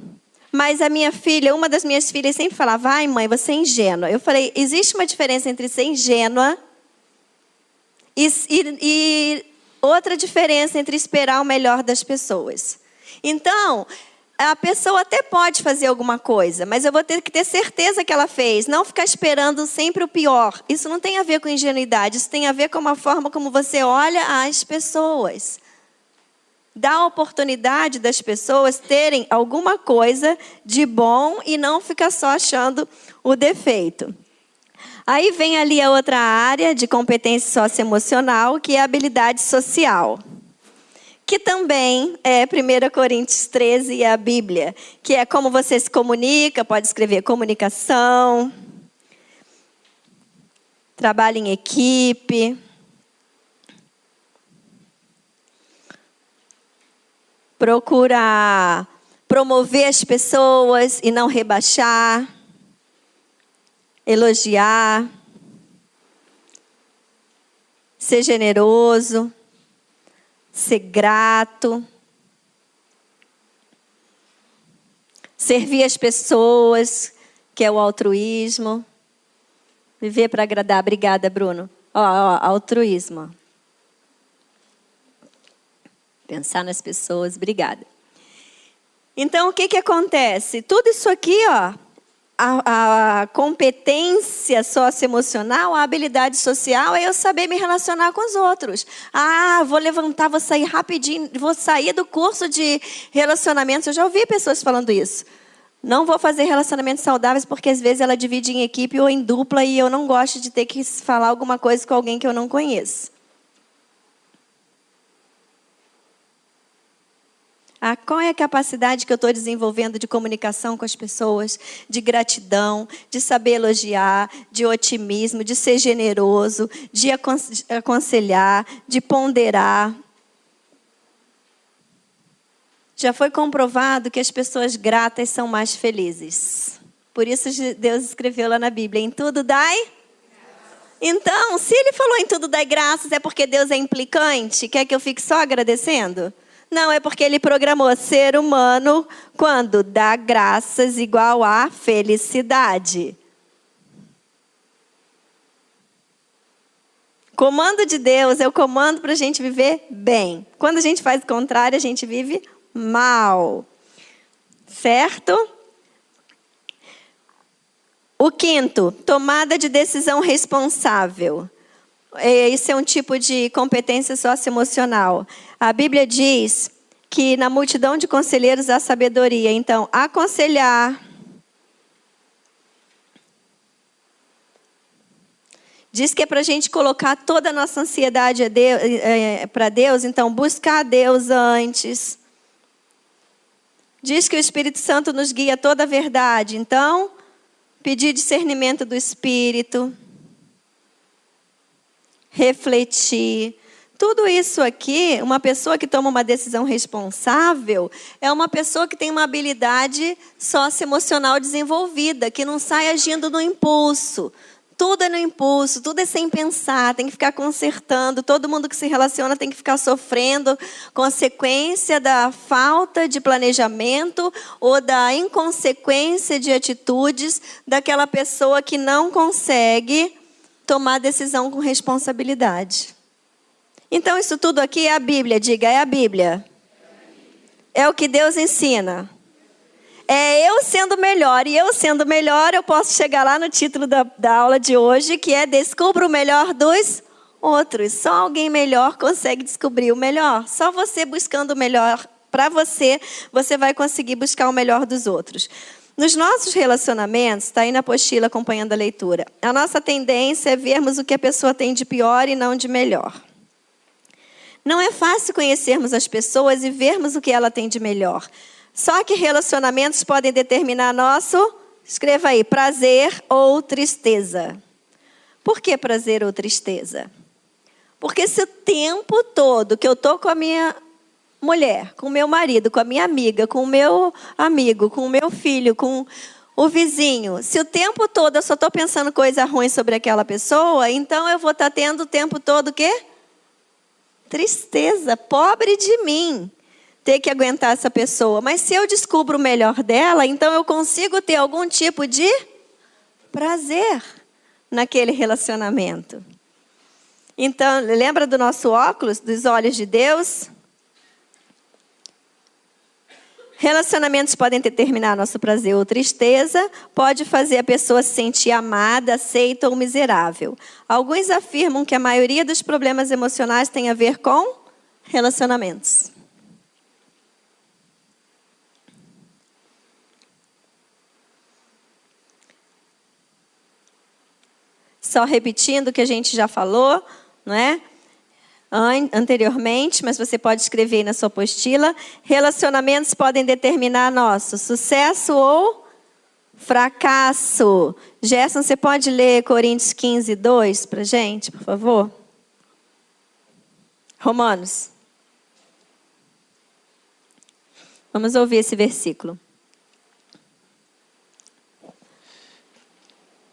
mas a minha filha, uma das minhas filhas sempre falava, ai mãe, você é ingênua. Eu falei, existe uma diferença entre ser ingênua e outra diferença entre esperar o melhor das pessoas. Então, a pessoa até pode fazer alguma coisa, mas eu vou ter que ter certeza que ela fez. Não ficar esperando sempre o pior. Isso não tem a ver com ingenuidade. Isso tem a ver com a forma como você olha as pessoas. Dá a oportunidade das pessoas terem alguma coisa de bom e não ficar só achando o defeito. Aí vem ali a outra área de competência socioemocional, que é a habilidade social. Que também é 1 Coríntios 13 e a Bíblia, que é como você se comunica, pode escrever comunicação, trabalho em equipe, procurar promover as pessoas e não rebaixar, elogiar, ser generoso, ser grato, servir as pessoas, que é o altruísmo, viver para agradar. Obrigada, Bruno. Altruísmo. Pensar nas pessoas, obrigada. Então, o que acontece? Tudo isso aqui, a competência socioemocional, a habilidade social é eu saber me relacionar com os outros. Vou levantar, vou sair rapidinho, vou sair do curso de relacionamentos. Eu já ouvi pessoas falando isso. Não vou fazer relacionamentos saudáveis porque às vezes ela divide em equipe ou em dupla e eu não gosto de ter que falar alguma coisa com alguém que eu não conheço. Qual é a capacidade que eu estou desenvolvendo de comunicação com as pessoas, de gratidão, de saber elogiar, de otimismo, de ser generoso, de aconselhar, de ponderar. Já foi comprovado que as pessoas gratas são mais felizes. Por isso Deus escreveu lá na Bíblia, em tudo dai. Então, se ele falou em tudo dai graças, é porque Deus é implicante? Quer que eu fique só agradecendo? Não, é porque ele programou ser humano quando dá graças igual a felicidade. Comando de Deus é o comando para a gente viver bem. Quando a gente faz o contrário, a gente vive mal. Certo? O quinto, tomada de decisão responsável. Isso é um tipo de competência socioemocional. A Bíblia diz que na multidão de conselheiros há sabedoria. Então, aconselhar. Diz que é para a gente colocar toda a nossa ansiedade para Deus. Então, buscar a Deus antes. Diz que o Espírito Santo nos guia a toda a verdade. Então, pedir discernimento do Espírito. Refletir. Tudo isso aqui, uma pessoa que toma uma decisão responsável, é uma pessoa que tem uma habilidade socioemocional desenvolvida, que não sai agindo no impulso. Tudo é no impulso, tudo é sem pensar, tem que ficar consertando. Todo mundo que se relaciona tem que ficar sofrendo consequência da falta de planejamento ou da inconsequência de atitudes daquela pessoa que não consegue tomar decisão com responsabilidade. Então, isso tudo aqui é a Bíblia. Diga, é a Bíblia. É o que Deus ensina. É eu sendo melhor. E eu sendo melhor, eu posso chegar lá no título da aula de hoje, que é Descubra o melhor dos outros. Só alguém melhor consegue descobrir o melhor. Só você buscando o melhor para você, você vai conseguir buscar o melhor dos outros. Nos nossos relacionamentos, está aí na apostila acompanhando a leitura, a nossa tendência é vermos o que a pessoa tem de pior e não de melhor. Não é fácil conhecermos as pessoas e vermos o que ela tem de melhor. Só que relacionamentos podem determinar nosso, escreva aí, prazer ou tristeza. Por que prazer ou tristeza? Porque se o tempo todo que eu estou com a minha mulher, com o meu marido, com a minha amiga, com o meu amigo, com o meu filho, com o vizinho, se o tempo todo eu só estou pensando coisa ruim sobre aquela pessoa, então eu vou estar tendo o tempo todo o quê? Tristeza, pobre de mim, ter que aguentar essa pessoa. Mas se eu descubro o melhor dela, então eu consigo ter algum tipo de prazer naquele relacionamento. Então, lembra do nosso óculos, dos olhos de Deus? Relacionamentos podem determinar nosso prazer ou tristeza, pode fazer a pessoa se sentir amada, aceita ou miserável. Alguns afirmam que a maioria dos problemas emocionais tem a ver com relacionamentos. Só repetindo o que a gente já falou, não é? Anteriormente, mas você pode escrever aí na sua apostila. Relacionamentos podem determinar nosso sucesso ou fracasso. Gerson, você pode ler Coríntios 15, 2 para a gente, por favor? Romanos. Vamos ouvir esse versículo.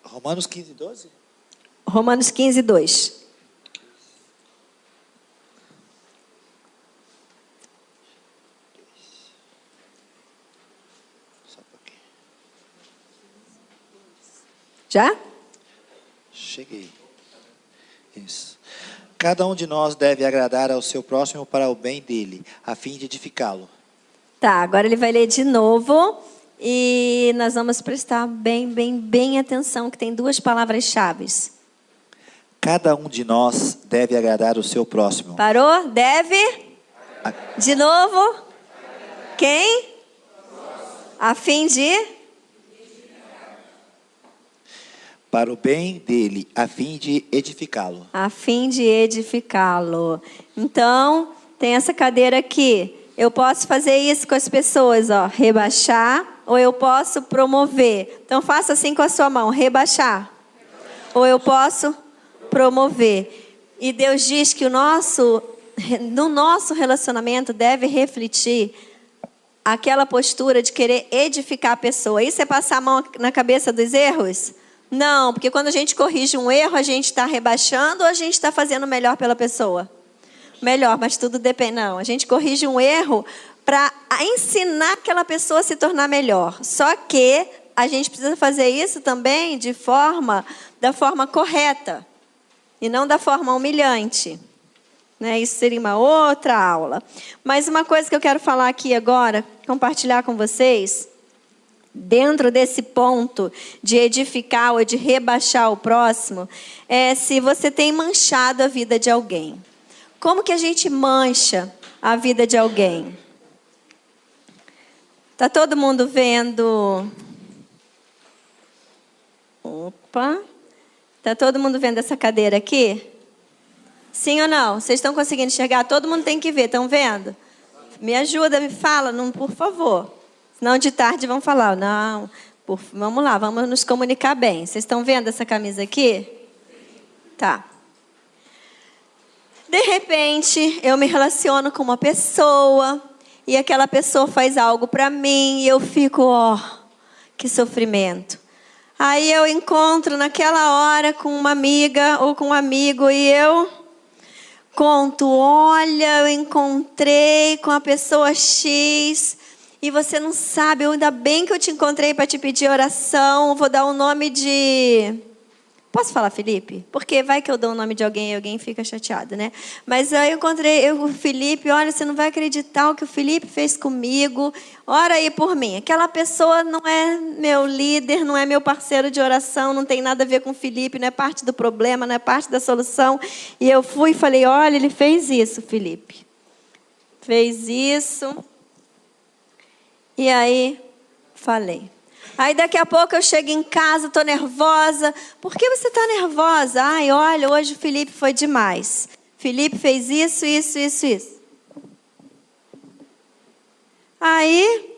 Romanos 15, 12? Romanos 15, 2. Só um pouquinho. Já? Cheguei. Isso. Cada um de nós deve agradar ao seu próximo para o bem dele, a fim de edificá-lo. Tá, agora ele vai ler de novo e nós vamos prestar bem atenção, que tem duas palavras-chave. Cada um de nós deve agradar o seu próximo. Parou? Deve? De novo? Quem? A fim de? Para o bem dele, a fim de edificá-lo. A fim de edificá-lo. Então, tem essa cadeira aqui. Eu posso fazer isso com as pessoas, ó, rebaixar, ou eu posso promover. Então, faça assim com a sua mão, rebaixar. Ou eu posso promover. E Deus diz que no nosso relacionamento deve refletir aquela postura de querer edificar a pessoa. Isso é passar a mão na cabeça dos erros? Não, porque quando a gente corrige um erro, a gente está rebaixando ou a gente está fazendo melhor pela pessoa? Melhor, mas tudo depende. Não, a gente corrige um erro para ensinar aquela pessoa a se tornar melhor. Só que a gente precisa fazer isso também da forma correta e não da forma humilhante. Né? Isso seria uma outra aula. Mas uma coisa que eu quero falar aqui agora, compartilhar com vocês, dentro desse ponto de edificar ou de rebaixar o próximo, é se você tem manchado a vida de alguém. Como que a gente mancha a vida de alguém? Tá todo mundo vendo? Opa! Tá todo mundo vendo essa cadeira aqui? Sim ou não? Vocês estão conseguindo enxergar? Todo mundo tem que ver, estão vendo? Me ajuda, me fala, não, por favor. Senão de tarde vão falar, não, vamos lá, vamos nos comunicar bem. Vocês estão vendo essa camisa aqui? Tá. De repente, eu me relaciono com uma pessoa e aquela pessoa faz algo para mim e eu fico, que sofrimento. Aí eu encontro naquela hora com uma amiga ou com um amigo e eu conto, olha, eu encontrei com a pessoa X e você não sabe, ainda bem que eu te encontrei para te pedir oração, vou dar o nome de... Posso falar, Felipe? Porque vai que eu dou o nome de alguém e alguém fica chateado, né? Mas aí eu encontrei o Felipe, olha, você não vai acreditar o que o Felipe fez comigo, ora aí por mim. Aquela pessoa não é meu líder, não é meu parceiro de oração, não tem nada a ver com o Felipe, não é parte do problema, não é parte da solução. E eu fui e falei, olha, ele fez isso, Felipe. Fez isso. E aí, falei. Aí daqui a pouco eu chego em casa, estou nervosa. Por que você está nervosa? Ai, olha, hoje o Felipe foi demais. Felipe fez isso. Aí,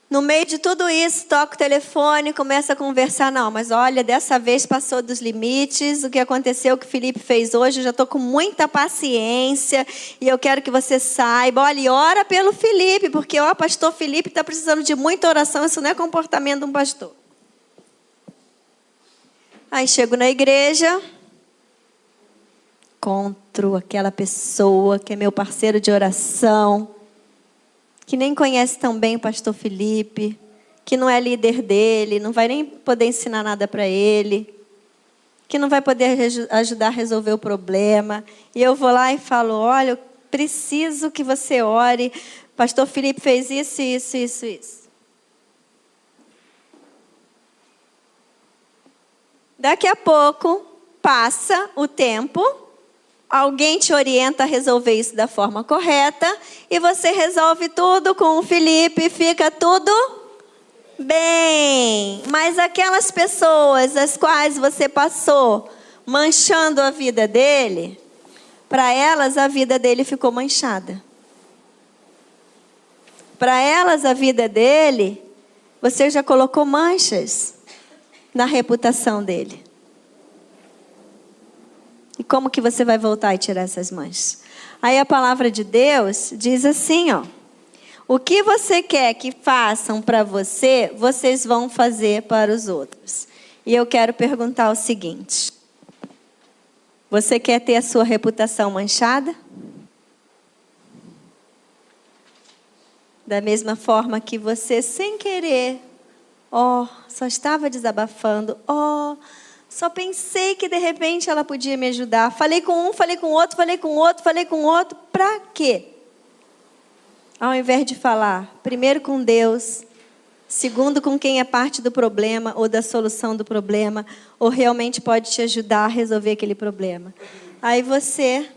no meio de tudo isso, toco o telefone, começo a conversar. Não, mas olha, dessa vez passou dos limites. O que aconteceu, o que o Felipe fez hoje, eu já estou com muita paciência. E eu quero que você saiba. Olha, e ora pelo Felipe, porque o pastor Felipe está precisando de muita oração. Isso não é comportamento de um pastor. Aí chego na igreja, encontro aquela pessoa que é meu parceiro de oração, que nem conhece tão bem o pastor Felipe, que não é líder dele, não vai nem poder ensinar nada para ele, que não vai poder ajudar a resolver o problema. E eu vou lá e falo, olha, eu preciso que você ore, pastor Felipe fez isso. Daqui a pouco, passa o tempo, alguém te orienta a resolver isso da forma correta e você resolve tudo com o Felipe e fica tudo bem. Mas aquelas pessoas as quais você passou manchando a vida dele, para elas a vida dele ficou manchada. Para elas a vida dele, você já colocou manchas na reputação dele. E como que você vai voltar e tirar essas manchas? Aí a palavra de Deus diz assim, O que você quer que façam para você, vocês vão fazer para os outros. E eu quero perguntar o seguinte: você quer ter a sua reputação manchada? Da mesma forma que você, sem querer, só estava desabafando, só pensei que de repente ela podia me ajudar. Falei com um, falei com outro, falei com outro, falei com outro. Para quê? Ao invés de falar, primeiro com Deus, segundo com quem é parte do problema ou da solução do problema, ou realmente pode te ajudar a resolver aquele problema. Aí você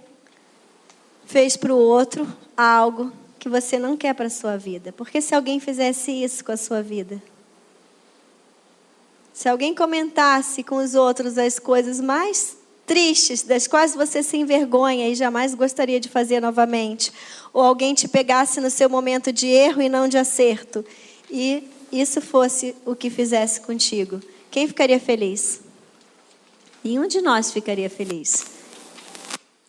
fez para o outro algo que você não quer para a sua vida. Porque se alguém fizesse isso com a sua vida, se alguém comentasse com os outros as coisas mais tristes, das quais você se envergonha e jamais gostaria de fazer novamente, ou alguém te pegasse no seu momento de erro e não de acerto, e isso fosse o que fizesse contigo, quem ficaria feliz? Nenhum de nós ficaria feliz.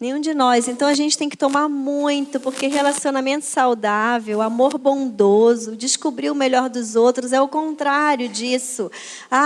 Nenhum de nós. Então a gente tem que tomar muito, porque relacionamento saudável, amor bondoso, descobrir o melhor dos outros é o contrário disso.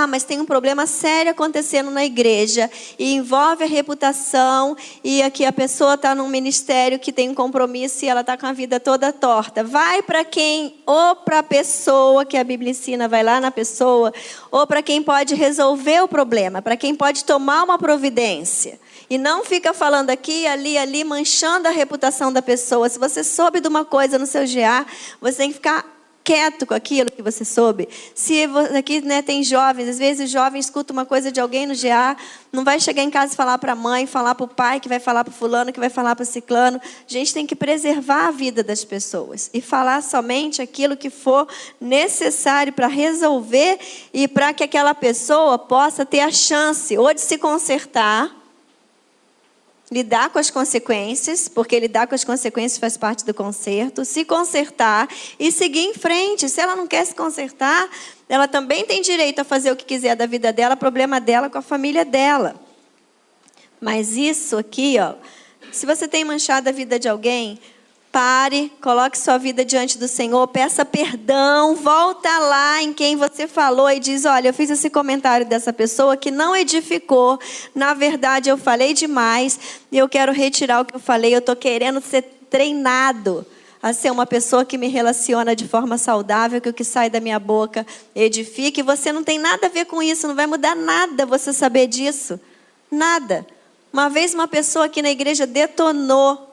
Mas tem um problema sério acontecendo na igreja e envolve a reputação, e aqui a pessoa está num ministério que tem um compromisso e ela está com a vida toda torta. Vai para quem? Ou para a pessoa, que a Bíblia ensina, vai lá na pessoa, ou para quem pode resolver o problema, para quem pode tomar uma providência. E não fica falando aqui, ali, manchando a reputação da pessoa. Se você soube de uma coisa no seu GA, você tem que ficar quieto com aquilo que você soube. Se aqui tem jovens, às vezes o jovem escuta uma coisa de alguém no GA, não vai chegar em casa e falar para a mãe, falar para o pai, que vai falar para o fulano, que vai falar para o ciclano. A gente tem que preservar a vida das pessoas e falar somente aquilo que for necessário para resolver e para que aquela pessoa possa ter a chance ou de se consertar, lidar com as consequências, porque lidar com as consequências faz parte do conserto, se consertar e seguir em frente. Se ela não quer se consertar, ela também tem direito a fazer o que quiser da vida dela, problema dela com a família dela. Mas isso aqui, se você tem manchado a vida de alguém, pare, coloque sua vida diante do Senhor, peça perdão, volta lá em quem você falou e diz: olha, eu fiz esse comentário dessa pessoa que não edificou, na verdade eu falei demais e eu quero retirar o que eu falei, eu estou querendo ser treinado a ser uma pessoa que me relaciona de forma saudável, que o que sai da minha boca edifique. E você não tem nada a ver com isso, não vai mudar nada você saber disso, nada. Uma vez uma pessoa aqui na igreja detonou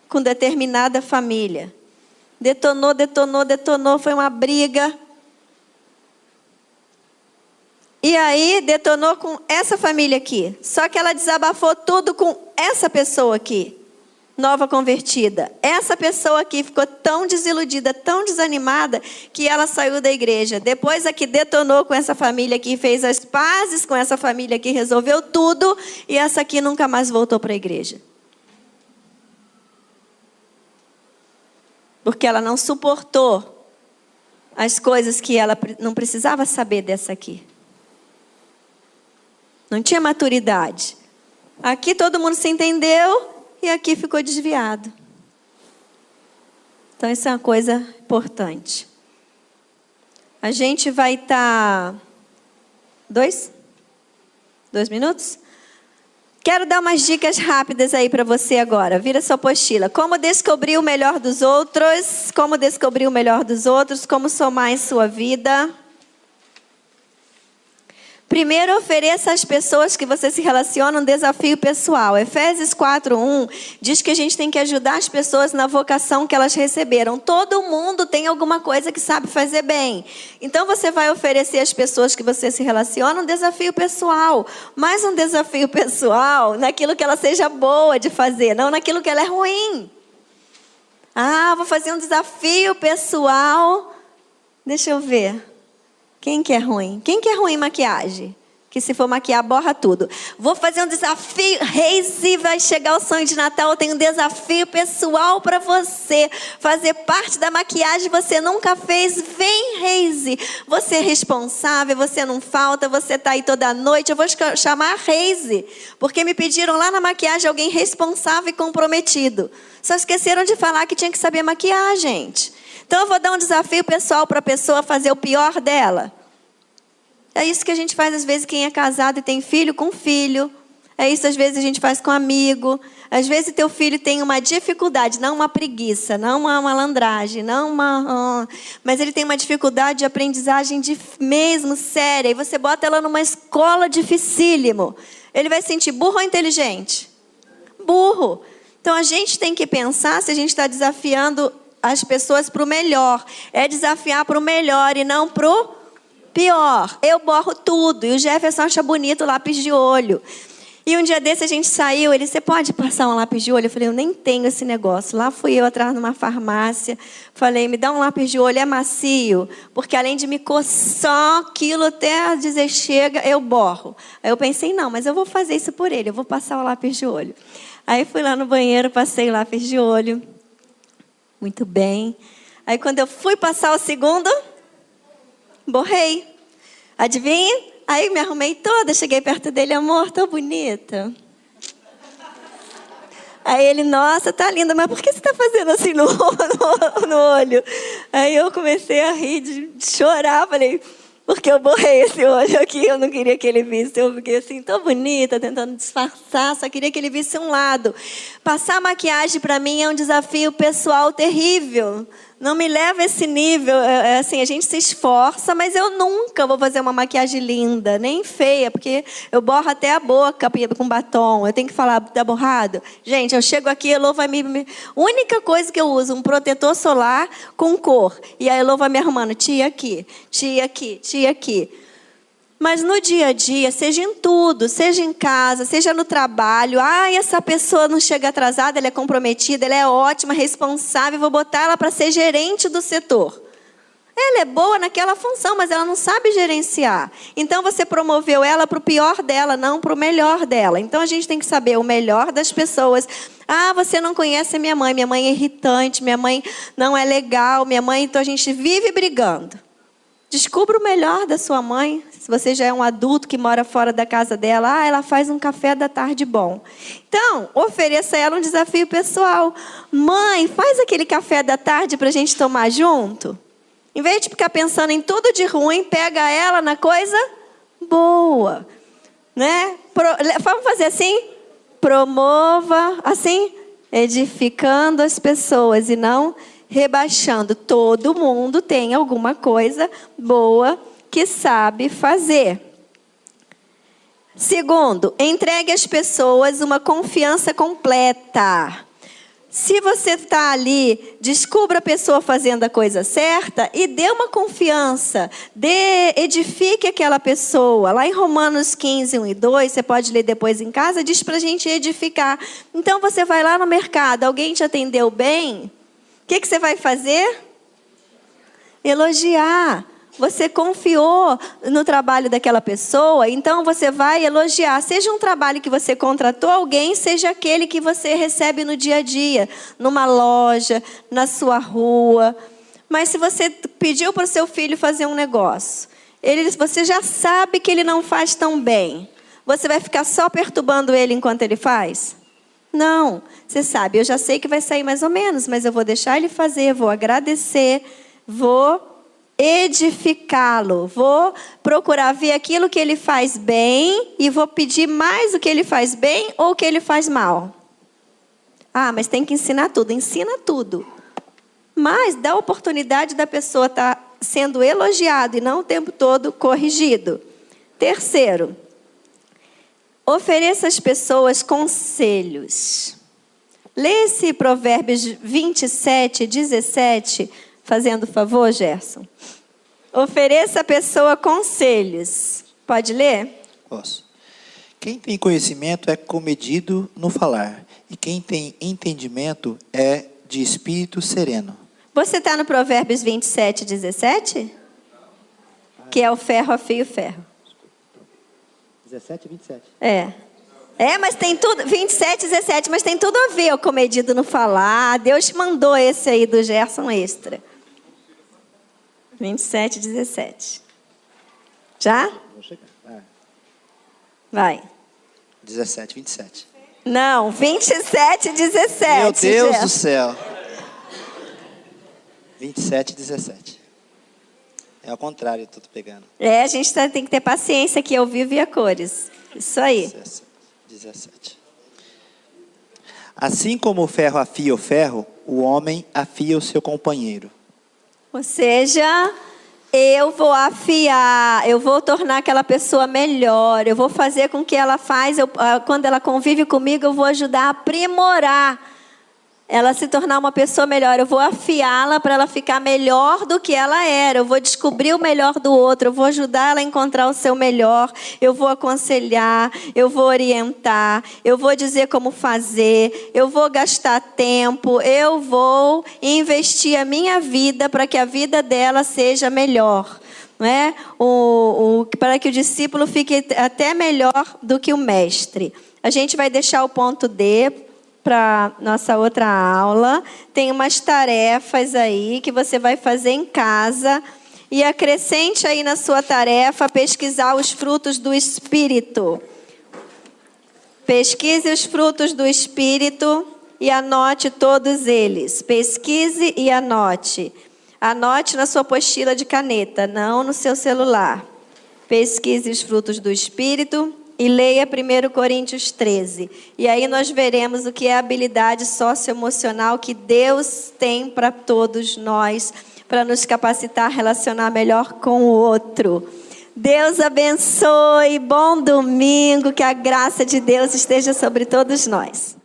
com determinada família. Detonou, foi uma briga. E aí detonou com essa família aqui. Só que ela desabafou tudo com essa pessoa aqui, nova convertida. Essa pessoa aqui ficou tão desiludida, tão desanimada, que ela saiu da igreja. Depois aqui detonou com essa família aqui, fez as pazes com essa família aqui, resolveu tudo, e essa aqui nunca mais voltou para a igreja. Porque ela não suportou as coisas que ela não precisava saber dessa aqui. Não tinha maturidade. Aqui todo mundo se entendeu e aqui ficou desviado. Então isso é uma coisa importante. A gente vai estar... 2 minutos? Quero dar umas dicas rápidas aí para você agora. Vira sua apostila. Como descobrir o melhor dos outros. Como descobrir o melhor dos outros. Como somar em sua vida. Primeiro, ofereça às pessoas que você se relaciona um desafio pessoal. Efésios 4:1 diz que a gente tem que ajudar as pessoas na vocação que elas receberam. Todo mundo tem alguma coisa que sabe fazer bem. Então você vai oferecer às pessoas que você se relaciona um desafio pessoal. Mas um desafio pessoal naquilo que ela seja boa de fazer, não naquilo que ela é ruim. Vou fazer um desafio pessoal. Deixa eu ver. Quem que é ruim? Quem que é ruim em maquiagem? Que se for maquiar, borra tudo. Vou fazer um desafio. Reise, vai chegar o sonho de Natal. Eu tenho um desafio pessoal para você. Fazer parte da maquiagem você nunca fez. Vem, Reise. Você é responsável, você não falta, você está aí toda noite. Eu vou chamar a Reise. Porque me pediram lá na maquiagem alguém responsável e comprometido. Só esqueceram de falar que tinha que saber maquiar, gente. Então eu vou dar um desafio pessoal para a pessoa fazer o pior dela. É isso que a gente faz às vezes quem é casado e tem filho com filho. É isso às vezes a gente faz com amigo. Às vezes teu filho tem uma dificuldade, não uma preguiça, não uma malandragem, mas ele tem uma dificuldade de aprendizagem mesmo séria. E você bota ela numa escola dificílimo. Ele vai se sentir burro ou inteligente? Burro. Então a gente tem que pensar se a gente está desafiando as pessoas para o melhor. É desafiar para o melhor e não para o pior. Eu borro tudo. E o Jefferson acha bonito o lápis de olho. E um dia desse a gente saiu. Ele disse, você pode passar um lápis de olho? Eu falei, eu nem tenho esse negócio. Lá fui eu atrás numa farmácia. Falei, me dá um lápis de olho, é macio. Porque além de me coçar aquilo até dizer chega, eu borro. Aí eu pensei, não, mas eu vou fazer isso por ele. Eu vou passar o lápis de olho. Aí fui lá no banheiro, passei o lápis de olho. Muito bem. Aí quando eu fui passar o segundo, borrei. Adivinha? Aí me arrumei toda, cheguei perto dele, amor, tô bonita. Aí ele, nossa, tá linda, mas por que você tá fazendo assim no olho? Aí eu comecei a rir, de chorar, falei, porque eu borrei esse olho aqui, eu não queria que ele visse. Eu fiquei assim, tô bonita, tentando disfarçar, só queria que ele visse um lado. Passar maquiagem para mim é um desafio pessoal terrível. Não me leva a esse nível, assim, a gente se esforça, mas eu nunca vou fazer uma maquiagem linda, nem feia, porque eu borro até a boca com batom. Eu tenho que falar, tá borrado? Gente, eu chego aqui, a Elô vai única coisa que eu uso, um protetor solar com cor. E a Elô vai me arrumando, tia aqui, tia aqui, tia aqui. Mas no dia a dia, seja em tudo, seja em casa, seja no trabalho. Essa pessoa não chega atrasada, ela é comprometida, ela é ótima, responsável, vou botar ela para ser gerente do setor. Ela é boa naquela função, mas ela não sabe gerenciar. Então você promoveu ela para o pior dela, não para o melhor dela. Então a gente tem que saber o melhor das pessoas. Você não conhece a minha mãe é irritante, minha mãe não é legal, então a gente vive brigando. Descubra o melhor da sua mãe. Se você já é um adulto que mora fora da casa dela, ela faz um café da tarde bom. Então, ofereça a ela um desafio pessoal. Mãe, faz aquele café da tarde para a gente tomar junto? Em vez de ficar pensando em tudo de ruim, pega ela na coisa boa. Né? Vamos fazer assim? Promova, assim, edificando as pessoas e não rebaixando. Todo mundo tem alguma coisa boa que sabe fazer. Segundo, entregue às pessoas uma confiança completa. Se você está ali, descubra a pessoa fazendo a coisa certa e dê uma confiança. Edifique aquela pessoa. Lá em Romanos 15, 1 e 2, você pode ler depois em casa, diz para a gente edificar. Então você vai lá no mercado, alguém te atendeu bem? O que você vai fazer? Elogiar. Você confiou no trabalho daquela pessoa, então você vai elogiar. Seja um trabalho que você contratou alguém, seja aquele que você recebe no dia a dia, numa loja, na sua rua. Mas se você pediu para o seu filho fazer um negócio, você já sabe que ele não faz tão bem, você vai ficar só perturbando ele enquanto ele faz? Não, você sabe, eu já sei que vai sair mais ou menos, mas eu vou deixar ele fazer, vou agradecer, vou edificá-lo, vou procurar ver aquilo que ele faz bem e vou pedir mais o que ele faz bem ou o que ele faz mal. Mas tem que ensinar tudo, ensina tudo. Mas dá a oportunidade da pessoa estar sendo elogiado e não o tempo todo corrigido. Terceiro, ofereça às pessoas conselhos. Lê esse Provérbios 27, 17, fazendo favor, Gerson. Ofereça à pessoa conselhos. Pode ler? Posso. Quem tem conhecimento é comedido no falar, e quem tem entendimento é de espírito sereno. Você está no Provérbios 27, 17? Que é o ferro afia o ferro. 17 e 27. Mas tem tudo, 27, 17, mas tem tudo a ver o comedido no falar. Deus mandou esse aí do Gerson extra. 27, 17. Já? Vou chegar. Vai. 17, 27. Não, 27, 17. Meu Deus Gerson. do céu. 27 e 17. É ao contrário, eu tô pegando. A gente tem que ter paciência aqui ao vivo e a cores. Isso aí. 17. Assim como o ferro afia o ferro, o homem afia o seu companheiro. Ou seja, eu vou afiar, eu vou tornar aquela pessoa melhor, eu vou fazer com que ela quando ela convive comigo, eu vou ajudar a aprimorar ela se tornar uma pessoa melhor. Eu vou afiá-la para ela ficar melhor do que ela era. Eu vou descobrir o melhor do outro. Eu vou ajudar ela a encontrar o seu melhor. Eu vou aconselhar. Eu vou orientar. Eu vou dizer como fazer. Eu vou gastar tempo. Eu vou investir a minha vida para que a vida dela seja melhor. Não é? Para que o discípulo fique até melhor do que o mestre. A gente vai deixar o ponto D para nossa outra aula. Tem umas tarefas aí que você vai fazer em casa. E acrescente aí na sua tarefa pesquisar os frutos do Espírito. Pesquise os frutos do Espírito e anote todos eles. Pesquise e anote. Anote na sua apostila de caneta, não no seu celular. Pesquise os frutos do Espírito e leia 1 Coríntios 13. E aí nós veremos o que é a habilidade socioemocional que Deus tem para todos nós, para nos capacitar a relacionar melhor com o outro. Deus abençoe, bom domingo, que a graça de Deus esteja sobre todos nós.